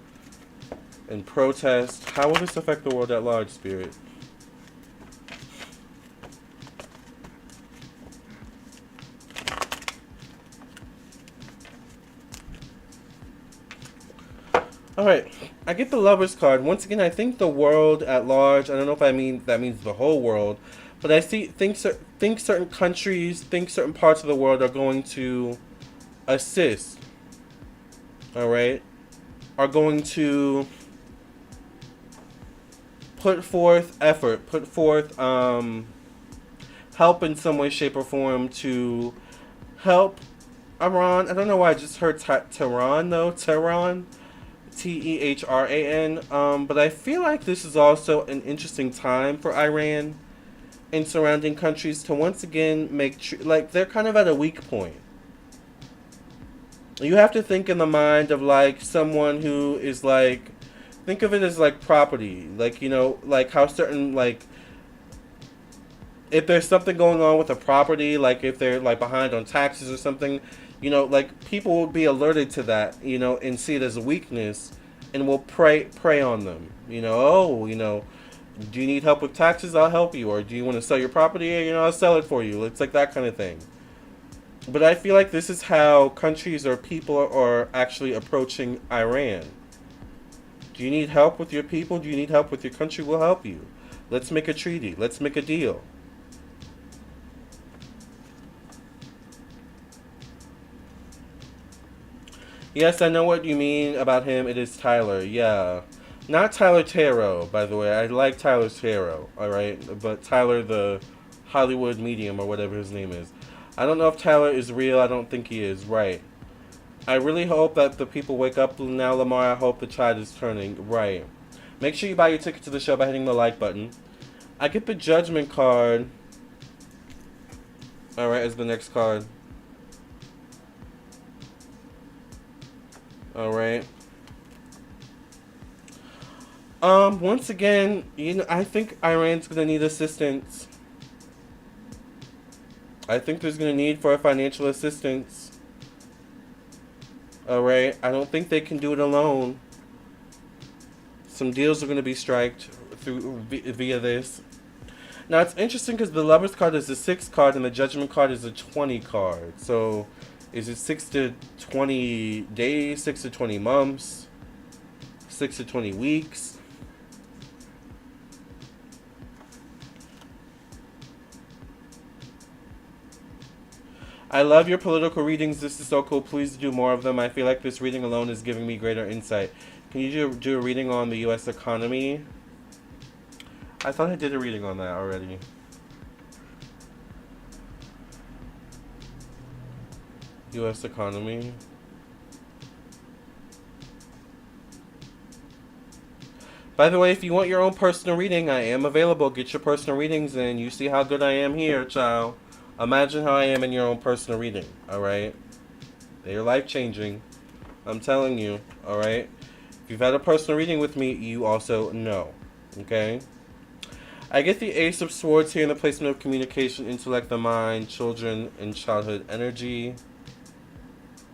and protests, how will this affect the world at large, Spirit? Alright, I get the Lovers card. Once again, I think the world at large, I don't know if that means the whole world, but I think certain countries, certain parts of the world are going to assist. Alright? Are going to put forth effort, put forth help in some way, shape, or form to help Iran. I don't know why I just heard Tehran though. Tehran. Tehran. But I feel like this is also an interesting time for Iran and surrounding countries to once again like they're kind of at a weak point. You have to think in the mind of like someone who is like, think of it as like property, like like how certain like if there's something going on with a property, like if they're like behind on taxes or something, like people will be alerted to that, and see it as a weakness, and will prey on them. Oh, do you need help with taxes? I'll help you. Or do you want to sell your property? I'll sell it for you. It's like that kind of thing. But I feel like this is how countries or people are actually approaching Iran. Do you need help with your people? Do you need help with your country? We'll help you. Let's make a treaty. Let's make a deal. Yes, I know what you mean about him. It is Tyler. Yeah. Not Tyler Tarot, by the way. I like Tyler's Tarot, alright? But Tyler the Hollywood medium or whatever his name is. I don't know if Tyler is real. I don't think he is. Right. I really hope that the people wake up now, Lamarr. I hope the tide is turning. Right. Make sure you buy your ticket to the show by hitting the like button. I get the Judgment card. Alright, as the next card. Alright. Once again, I think Iran's gonna need assistance. I think there's gonna need for financial assistance. Alright, I don't think they can do it alone. Some deals are gonna be striked via this. Now it's interesting because the Lovers card is a 6 card and the Judgment card is a 20 card. So, is it 6 to 20 days, 6 to 20 months, 6 to 20 weeks? I love your political readings. This is so cool. Please do more of them. I feel like this reading alone is giving me greater insight. Can you do a reading on the U.S. economy? I thought I did a reading on that already. U.S. economy. By the way, if you want your own personal reading, I am available. Get your personal readings and you see how good I am here, child. Imagine how I am in your own personal reading, alright? They're life-changing. I'm telling you, alright? If you've had a personal reading with me, you also know, okay? I get the Ace of Swords here in the placement of communication, intellect, the mind, children, and childhood energy.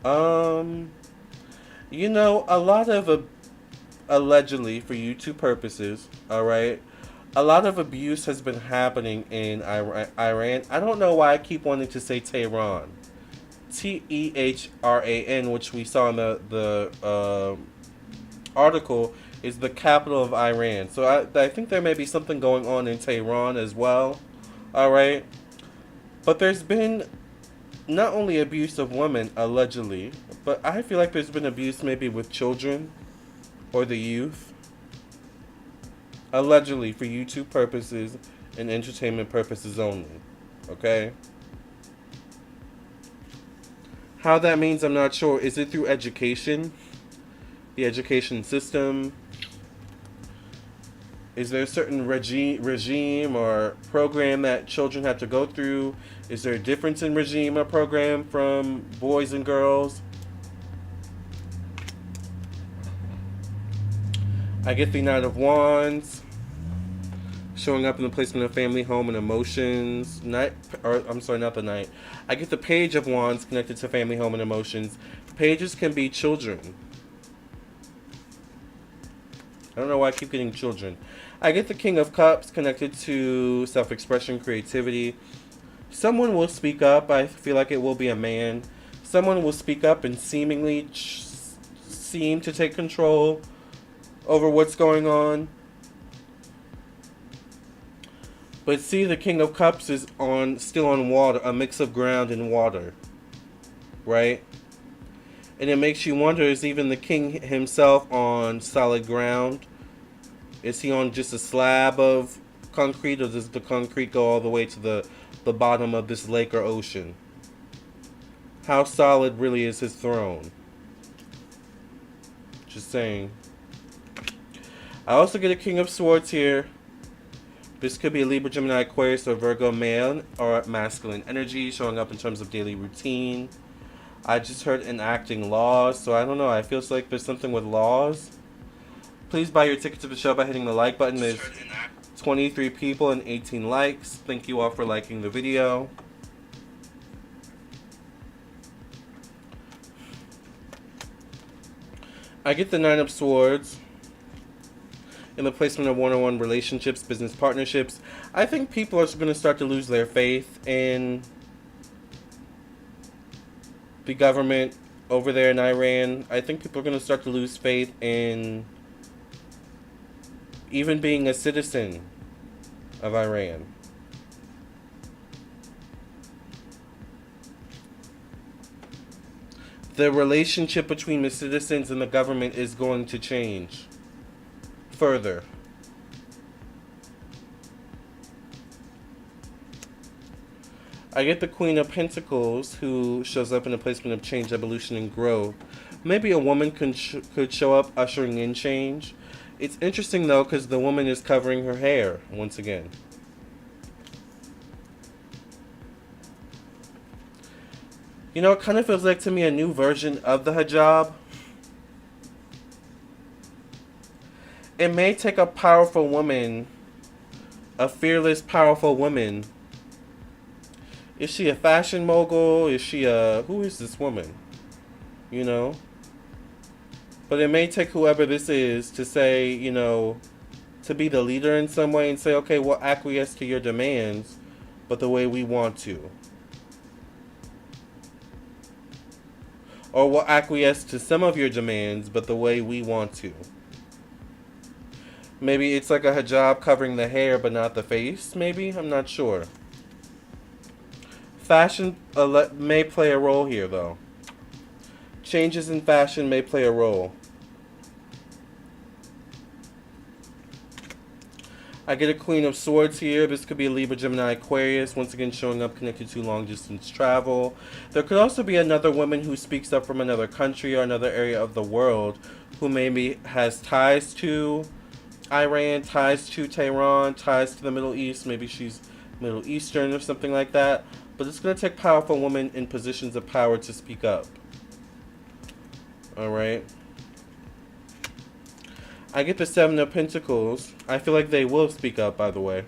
A lot of, allegedly, for YouTube purposes, alright? A lot of abuse has been happening in Iran. I don't know why I keep wanting to say Tehran. Tehran, which we saw in the article, is the capital of Iran. So I think there may be something going on in Tehran as well. Alright? But there's been not only abuse of women, allegedly, but I feel like there's been abuse maybe with children or the youth. Allegedly, for YouTube purposes and entertainment purposes only. Okay? How that means, I'm not sure. Is it through education? The education system? Is there a certain regime or program that children have to go through? Is there a difference in regime or program from boys and girls? I get the Knight of Wands showing up in the placement of family, home, and emotions. I'm sorry, not the Knight. I get the Page of Wands connected to family, home, and emotions. Pages can be children. I don't know why I keep getting children. I get the King of Cups connected to self-expression, creativity. Someone will speak up. I feel like it will be a man. Someone will speak up and seemingly seem to take control over what's going on. But see, the King of Cups is still on water, a mix of ground and water, right? And it makes you wonder, is even the king himself on solid ground? Is he on just a slab of concrete, or does the concrete go all the way to the bottom of this lake or ocean? How solid really is his throne? Just saying. I also get a King of Swords here. This could be a Libra, Gemini, Aquarius, or Virgo male or masculine energy showing up in terms of daily routine. I just heard enacting laws, so I don't know. I feel like there's something with laws. Please buy your ticket to the show by hitting the like button. There's 23 people and 18 likes. Thank you all for liking the video. I get the Nine of Swords in the placement of one-on-one relationships, business partnerships. I think people are going to start to lose their faith in the government over there in Iran. I think people are going to start to lose faith in even being a citizen of Iran. The relationship between the citizens and the government is going to change further. I get the Queen of Pentacles, who shows up in a placement of change, evolution, and growth. Maybe a woman could show up ushering in change. It's interesting, though, because the woman is covering her hair, once again. You know, it kind of feels like to me a new version of the hijab. It may take a powerful woman, a fearless, powerful woman. Is she a fashion mogul? Is she a... Who is this woman? You know? But it may take whoever this is to say, you know, to be the leader in some way and say, okay, we'll acquiesce to your demands, but the way we want to. Or we'll acquiesce to some of your demands, but the way we want to. Maybe it's like a hijab covering the hair, but not the face, maybe? I'm not sure. Fashion may play a role here, though. Changes in fashion may play a role. I get a Queen of Swords here. This could be a Libra, Gemini, Aquarius. Once again, showing up connected to long-distance travel. There could also be another woman who speaks up from another country or another area of the world who maybe has ties to Iran, ties to Tehran, ties to the Middle East. Maybe she's Middle Eastern or something like that. But it's going to take powerful women in positions of power to speak up. Alright. I get the Seven of Pentacles. I feel like they will speak up, by the way.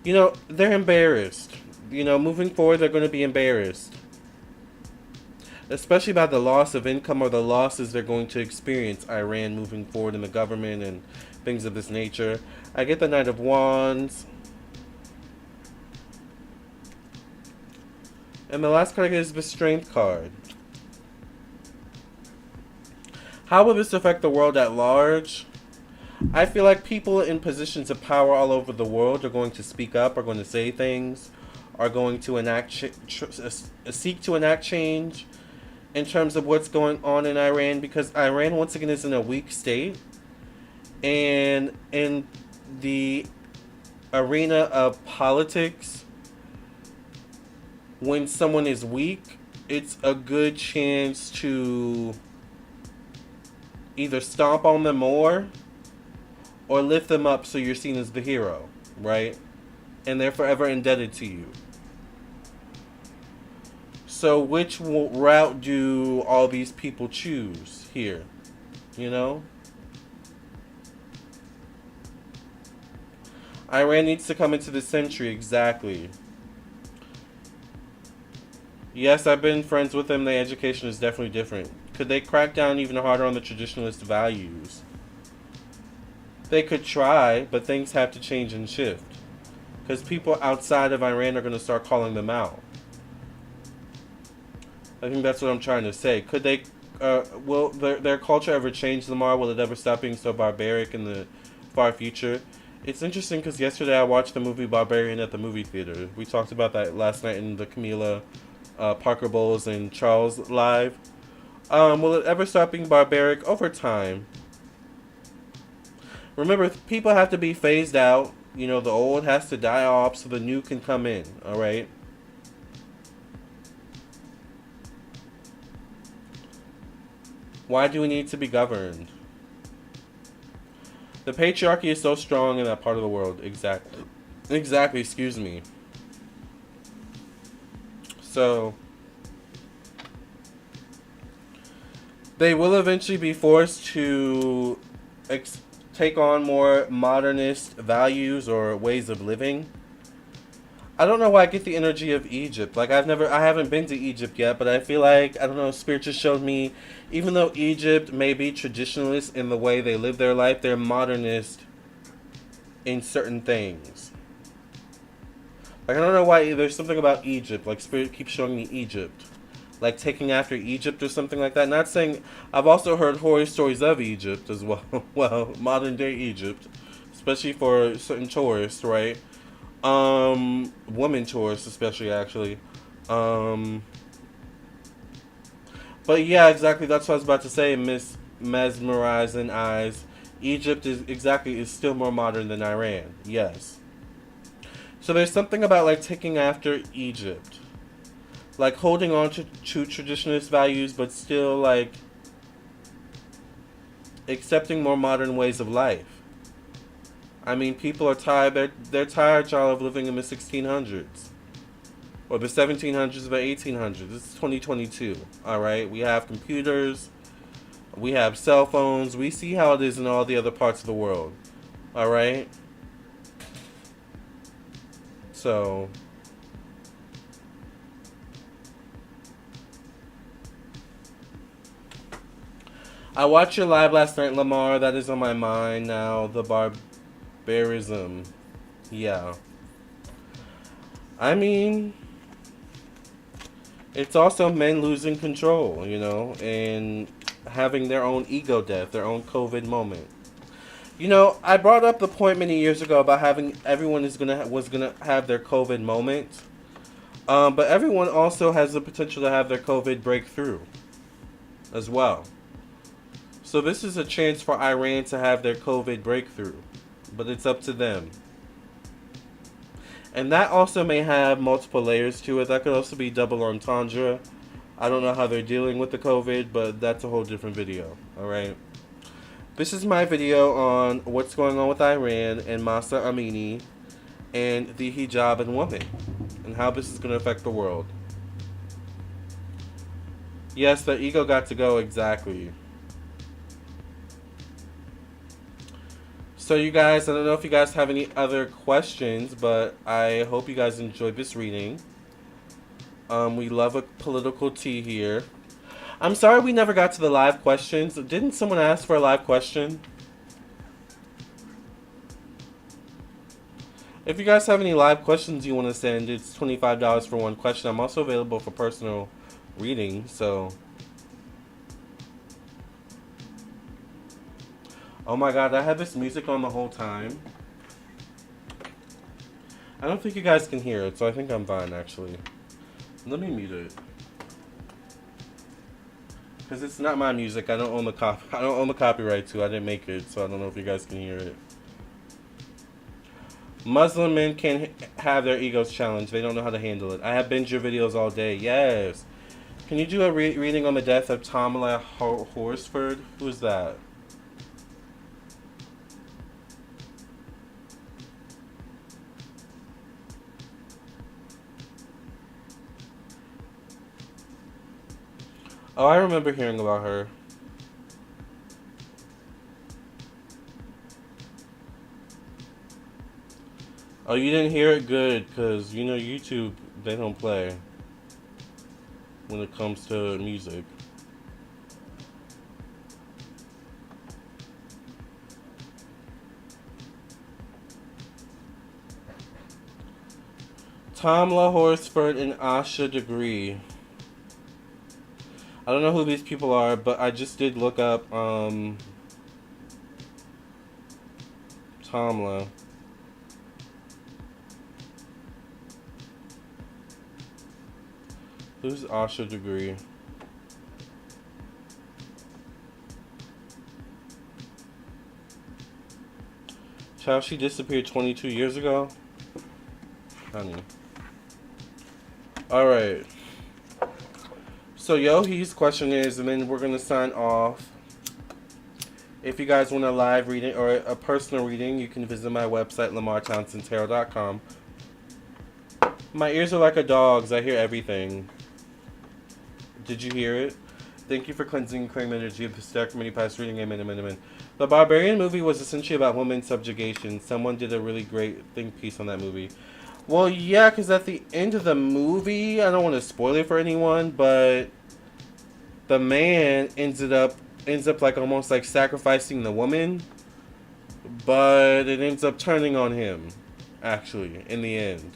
You know, they're embarrassed. You know, moving forward, they're going to be embarrassed. Especially about the loss of income or the losses they're going to experience. Iran moving forward in the government and things of this nature. I get the Knight of Wands. And the last card I get is the Strength card. How will this affect the world at large? I feel like people in positions of power all over the world are going to speak up, are going to say things, are going to seek to enact change in terms of what's going on in Iran, because Iran, once again, is in a weak state. And in the arena of politics, when someone is weak, it's a good chance to either stomp on them more or lift them up so you're seen as the hero, right? And they're forever indebted to you. So which route do all these people choose here? You know? Iran needs to come into the century, exactly. Yes, I've been friends with them. Their education is definitely different. Could they crack down even harder on the traditionalist values? They could try, but things have to change and shift. Because people outside of Iran are going to start calling them out. I think that's what I'm trying to say. Could they, will their culture ever change, Lamarr? Will it ever stop being so barbaric in the far future? It's interesting because yesterday I watched the movie Barbarian at the movie theater. We talked about that last night in the Camila Parker Bowles and Charles live. Will it ever stop being barbaric? Over time. Remember, people have to be phased out. You know, the old has to die off so the new can come in. Alright? Why do we need to be governed? The patriarchy is so strong in that part of the world. Exactly. Exactly, excuse me. So, they will eventually be forced to take on more modernist values or ways of living. I don't know why I get the energy of Egypt. Like, I haven't been to Egypt yet, but I feel like, I don't know, Spirit just showed me, even though Egypt may be traditionalist in the way they live their life, they're modernist in certain things. Like, I don't know why, there's something about Egypt. Like, Spirit keeps showing me Egypt. Like, taking after Egypt or something like that. Not saying, I've also heard horror stories of Egypt as well. Well, modern day Egypt. Especially for certain tourists, right? Women tourists especially, actually. But yeah, exactly, that's what I was about to say, Miss Mesmerizing Eyes. Egypt is still more modern than Iran, yes. So there's something about, like, taking after Egypt. Like, holding on to traditionalist values, but still, like, accepting more modern ways of life. I mean, people are tired. They're tired, y'all, of living in the 1600s. Or the 1700s or the 1800s. This is 2022, all right? We have computers. We have cell phones. We see how it is in all the other parts of the world, all right? So, I watched your live last night, Lamarr. That is on my mind now. The barbarism. Yeah. I mean, it's also men losing control, you know, and having their own ego death, their own COVID moment. You know, I brought up the point many years ago about having everyone was gonna have their COVID moment, but everyone also has the potential to have their COVID breakthrough, as well. So this is a chance for Iran to have their COVID breakthrough, but it's up to them. And that also may have multiple layers to it. That could also be double entendre. I don't know how they're dealing with the COVID, but that's a whole different video. Alright? This is my video on what's going on with Iran and Mahsa Amini and the hijab and woman, and how this is going to affect the world. Yes, the ego got to go, exactly. So you guys, I don't know if you guys have any other questions, but I hope you guys enjoyed this reading. We love a political tea here. I'm sorry we never got to the live questions. Didn't someone ask for a live question? If you guys have any live questions you want to send, it's $25 for one question. I'm also available for personal reading, so... Oh my god, I had this music on the whole time. I don't think you guys can hear it, so I think I'm fine, actually. Let me mute it. Because it's not my music. I don't own the copyright to it. I didn't make it, so I don't know if you guys can hear it. Muslim men can't have their egos challenged. They don't know how to handle it. I have binged your videos all day. Yes. Can you do a reading on the death of Tamala Horsford? Who is that? Oh, I remember hearing about her. Oh, you didn't hear it? Good, because, you know, YouTube, they don't play when it comes to music. Tamla Horsford and Asha Degree. I don't know who these people are, but I just did look up Tamla. Who's Asha Degree? Child, she disappeared 22 years ago? Honey. Alright. So, Yohi's question is, and then we're going to sign off. If you guys want a live reading or a personal reading, you can visit my website, lamarrtownsendtarot.com. My ears are like a dog's. I hear everything. Did you hear it? Thank you for cleansing claim energy of the stack committee past reading. Amen, amen, amen. The Barbarian movie was essentially about women subjugation. Someone did a really great think piece on that movie. Well, yeah, because at the end of the movie, I don't want to spoil it for anyone, but the man ends up like almost like sacrificing the woman, but it ends up turning on him, actually, in the end.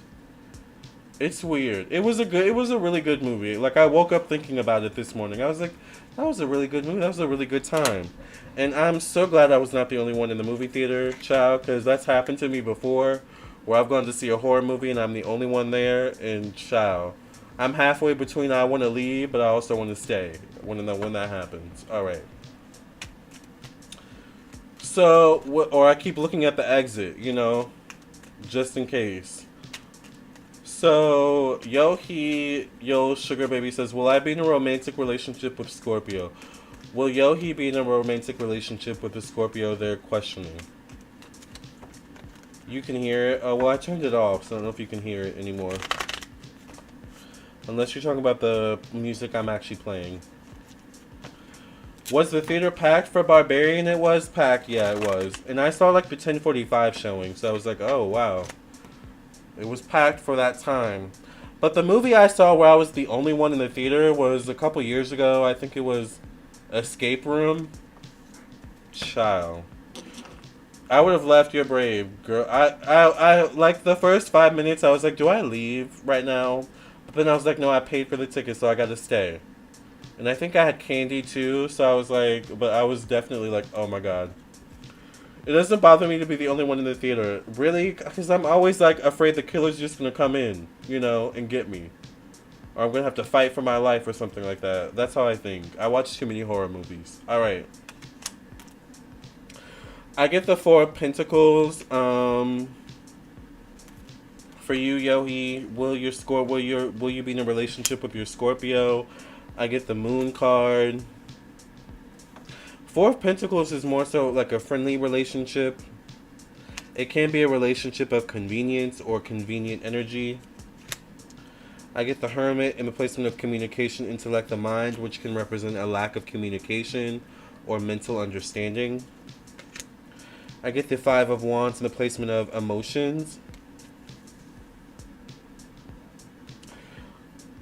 It's weird. It was a really good movie. Like, I woke up thinking about it this morning. I was like, that was a really good movie. That was a really good time. And I'm so glad I was not the only one in the movie theater, child, because that's happened to me before, where I've gone to see a horror movie and I'm the only one there, and child, I'm halfway between I want to leave, but I also want to stay when that happens. All right. So, or I keep looking at the exit, just in case. So, Yo Sugar Baby says, will I be in a romantic relationship with Scorpio? Will Yohi be in a romantic relationship with a Scorpio? They're questioning. You can hear it. Oh, well, I turned it off, so I don't know if you can hear it anymore. Unless you're talking about the music I'm actually playing. Was the theater packed for Barbarian? It was packed. Yeah, it was. And I saw like the 10:45 showing, so I was like, oh, wow. It was packed for that time. But the movie I saw where I was the only one in the theater was a couple years ago. I think it was Escape Room. Child. I would have left. You're brave, girl. I like the first 5 minutes, I was like, do I leave right now? But then I was like, no, I paid for the ticket, so I got to stay. And I think I had candy too, so I was like, but I was definitely like, oh my god. It doesn't bother me to be the only one in the theater. Really? Because I'm always like afraid the killer's just going to come in, and get me. Or I'm going to have to fight for my life or something like that. That's how I think. I watch too many horror movies. Alright. I get the Four of Pentacles. For you, Yohi, will you be in a relationship with your Scorpio? I get the Moon card. Four of Pentacles is more so like a friendly relationship. It can be a relationship of convenience or convenient energy. I get the Hermit in the placement of communication, intellect, and mind, which can represent a lack of communication or mental understanding. I get the Five of Wands in the placement of emotions.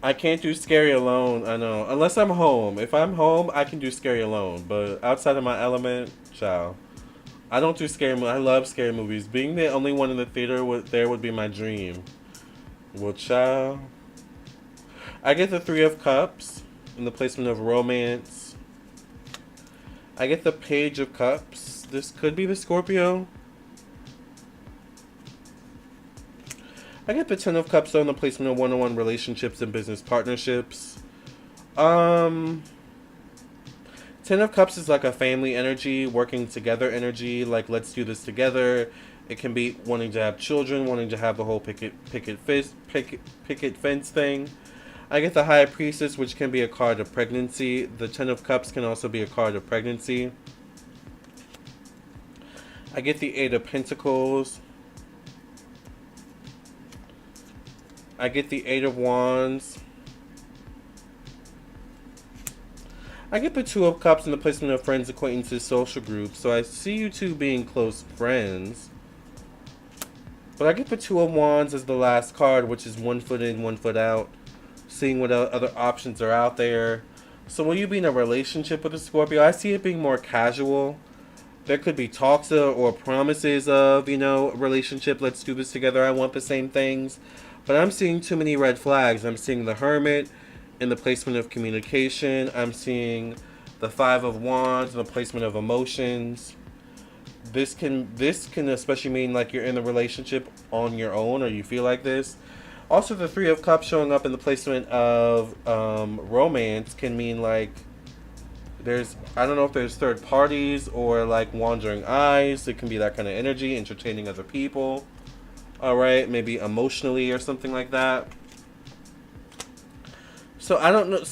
I can't do scary alone, I know. Unless I'm home. If I'm home, I can do scary alone. But outside of my element, ciao. I don't do scary movies. I love scary movies. Being the only one in the theater would be my dream. Well, ciao. I get the Three of Cups in the placement of romance. I get the Page of Cups. This could be the Scorpio. I get the Ten of Cups on the placement of one-on-one relationships and business partnerships. Ten of Cups is like a family energy, working together energy, like let's do this together. It can be wanting to have children, wanting to have the whole picket fence thing. I get the High Priestess, which can be a card of pregnancy. The Ten of Cups can also be a card of pregnancy. I get the Eight of Pentacles. I get the Eight of Wands. I get the Two of Cups in the placement of friends, acquaintances, social groups. So I see you two being close friends. But I get the Two of Wands as the last card, which is 1 foot in, 1 foot out. Seeing what other options are out there. So will you be in a relationship with a Scorpio? I see it being more casual. There could be talks or promises of, a relationship. Let's do this together. I want the same things. But I'm seeing too many red flags. I'm seeing the Hermit in the placement of communication. I'm seeing the Five of Wands in the placement of emotions. This can especially mean like you're in the relationship on your own or you feel like this. Also, the Three of Cups showing up in the placement of romance can mean like I don't know if there's third parties or like wandering eyes. It can be that kind of energy, entertaining other people. Alright, maybe emotionally or something like that. So I don't know.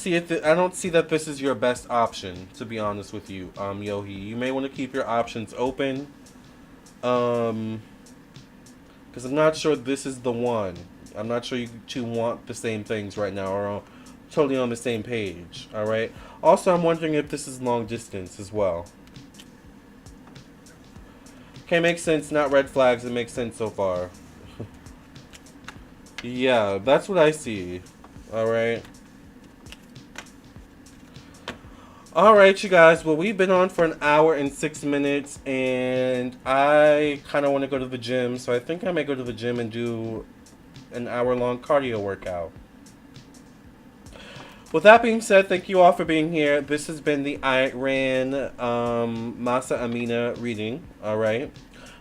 I don't see that this is your best option. To be honest with you, Yohi, you may want to keep your options open. Because I'm not sure this is the one. I'm not sure you two want the same things right now or are totally on the same page. All right. Also, I'm wondering if this is long distance as well. Okay, makes sense. Not red flags. It makes sense so far. Yeah, that's what I see. All right. Alright, you guys. Well, we've been on for an hour and 6 minutes, and I kind of want to go to the gym, so I think I may go to the gym and do an hour-long cardio workout. With that being said, thank you all for being here. This has been the Iran Mahsa Amina reading. Alright.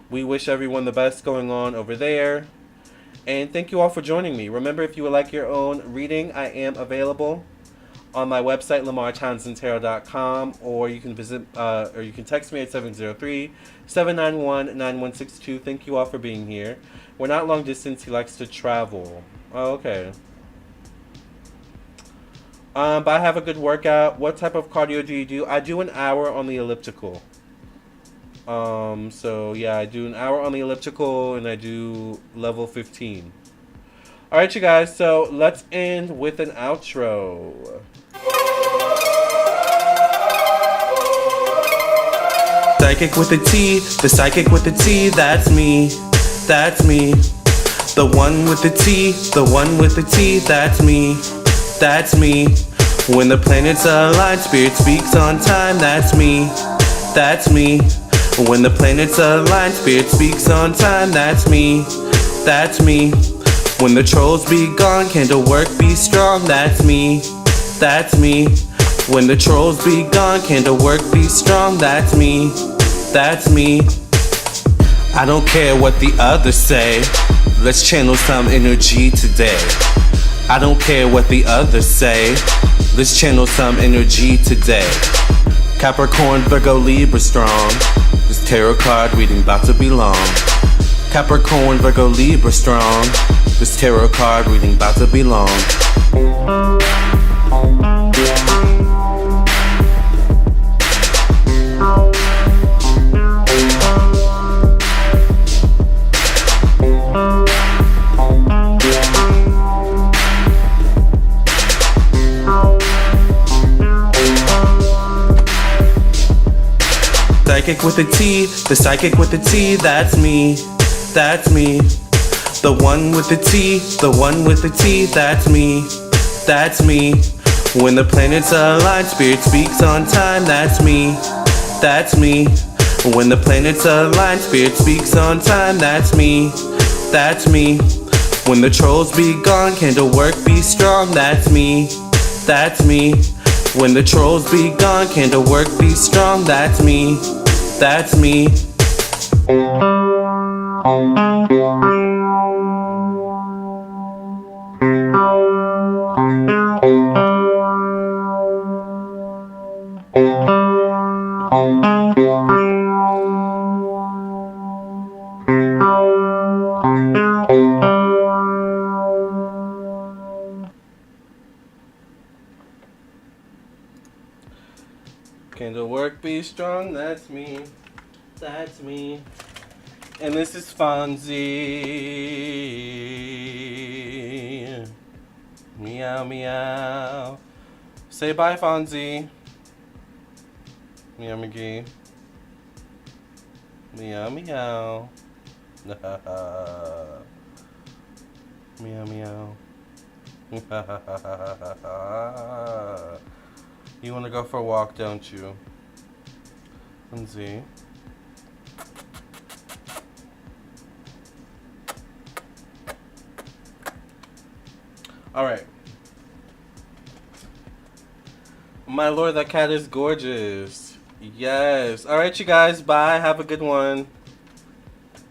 We wish everyone the best going on over there. And thank you all for joining me. Remember, if you would like your own reading, I am available on my website, lamarrtownsendtarot.com, or you can text me at 703-791-9162. Thank you all for being here. We're not long distance. He likes to travel. Oh, okay. But I have a good workout. What type of cardio do you do? I do an hour on the elliptical. So yeah, I do an hour on the elliptical, and I do level 15. Alright, you guys, so let's end with an outro. Psychic with a T, the psychic with the T, that's me, that's me. The one with the T, the one with the T, that's me, that's me. When the planets align, spirit speaks on time, that's me, that's me. When the planets align, spirit speaks on time, that's me, that's me. When the trolls be gone, candle work be strong, that's me, that's me. When the trolls be gone, candle work be strong, that's me, that's me. I don't care what the others say, let's channel some energy today. I don't care what the others say, let's channel some energy today. Capricorn, Virgo, Libra strong, this tarot card reading about to be long. Capricorn, Virgo, Libra strong, this tarot card reading about to be long. Psychic with a T, the psychic with the T, that's me, that's me. The one with the T, the one with the T, that's me, that's me. When the planets align, spirit speaks on time, that's me, that's me. When the planets align, spirit speaks on time, that's me, that's me. When the trolls be gone, candle work be strong, that's me, that's me. When the trolls be gone, candle work be strong, that's me, that's me. Candle work be strong, that's me, that's me. And this is Fonzie. Meow, meow. Say bye, Fonzie. Meow, McGee. Meow, meow. Meow, meow. You want to go for a walk, don't you? Fonzie. Alright. My lord, that cat is gorgeous. Yes. Alright, you guys. Bye. Have a good one.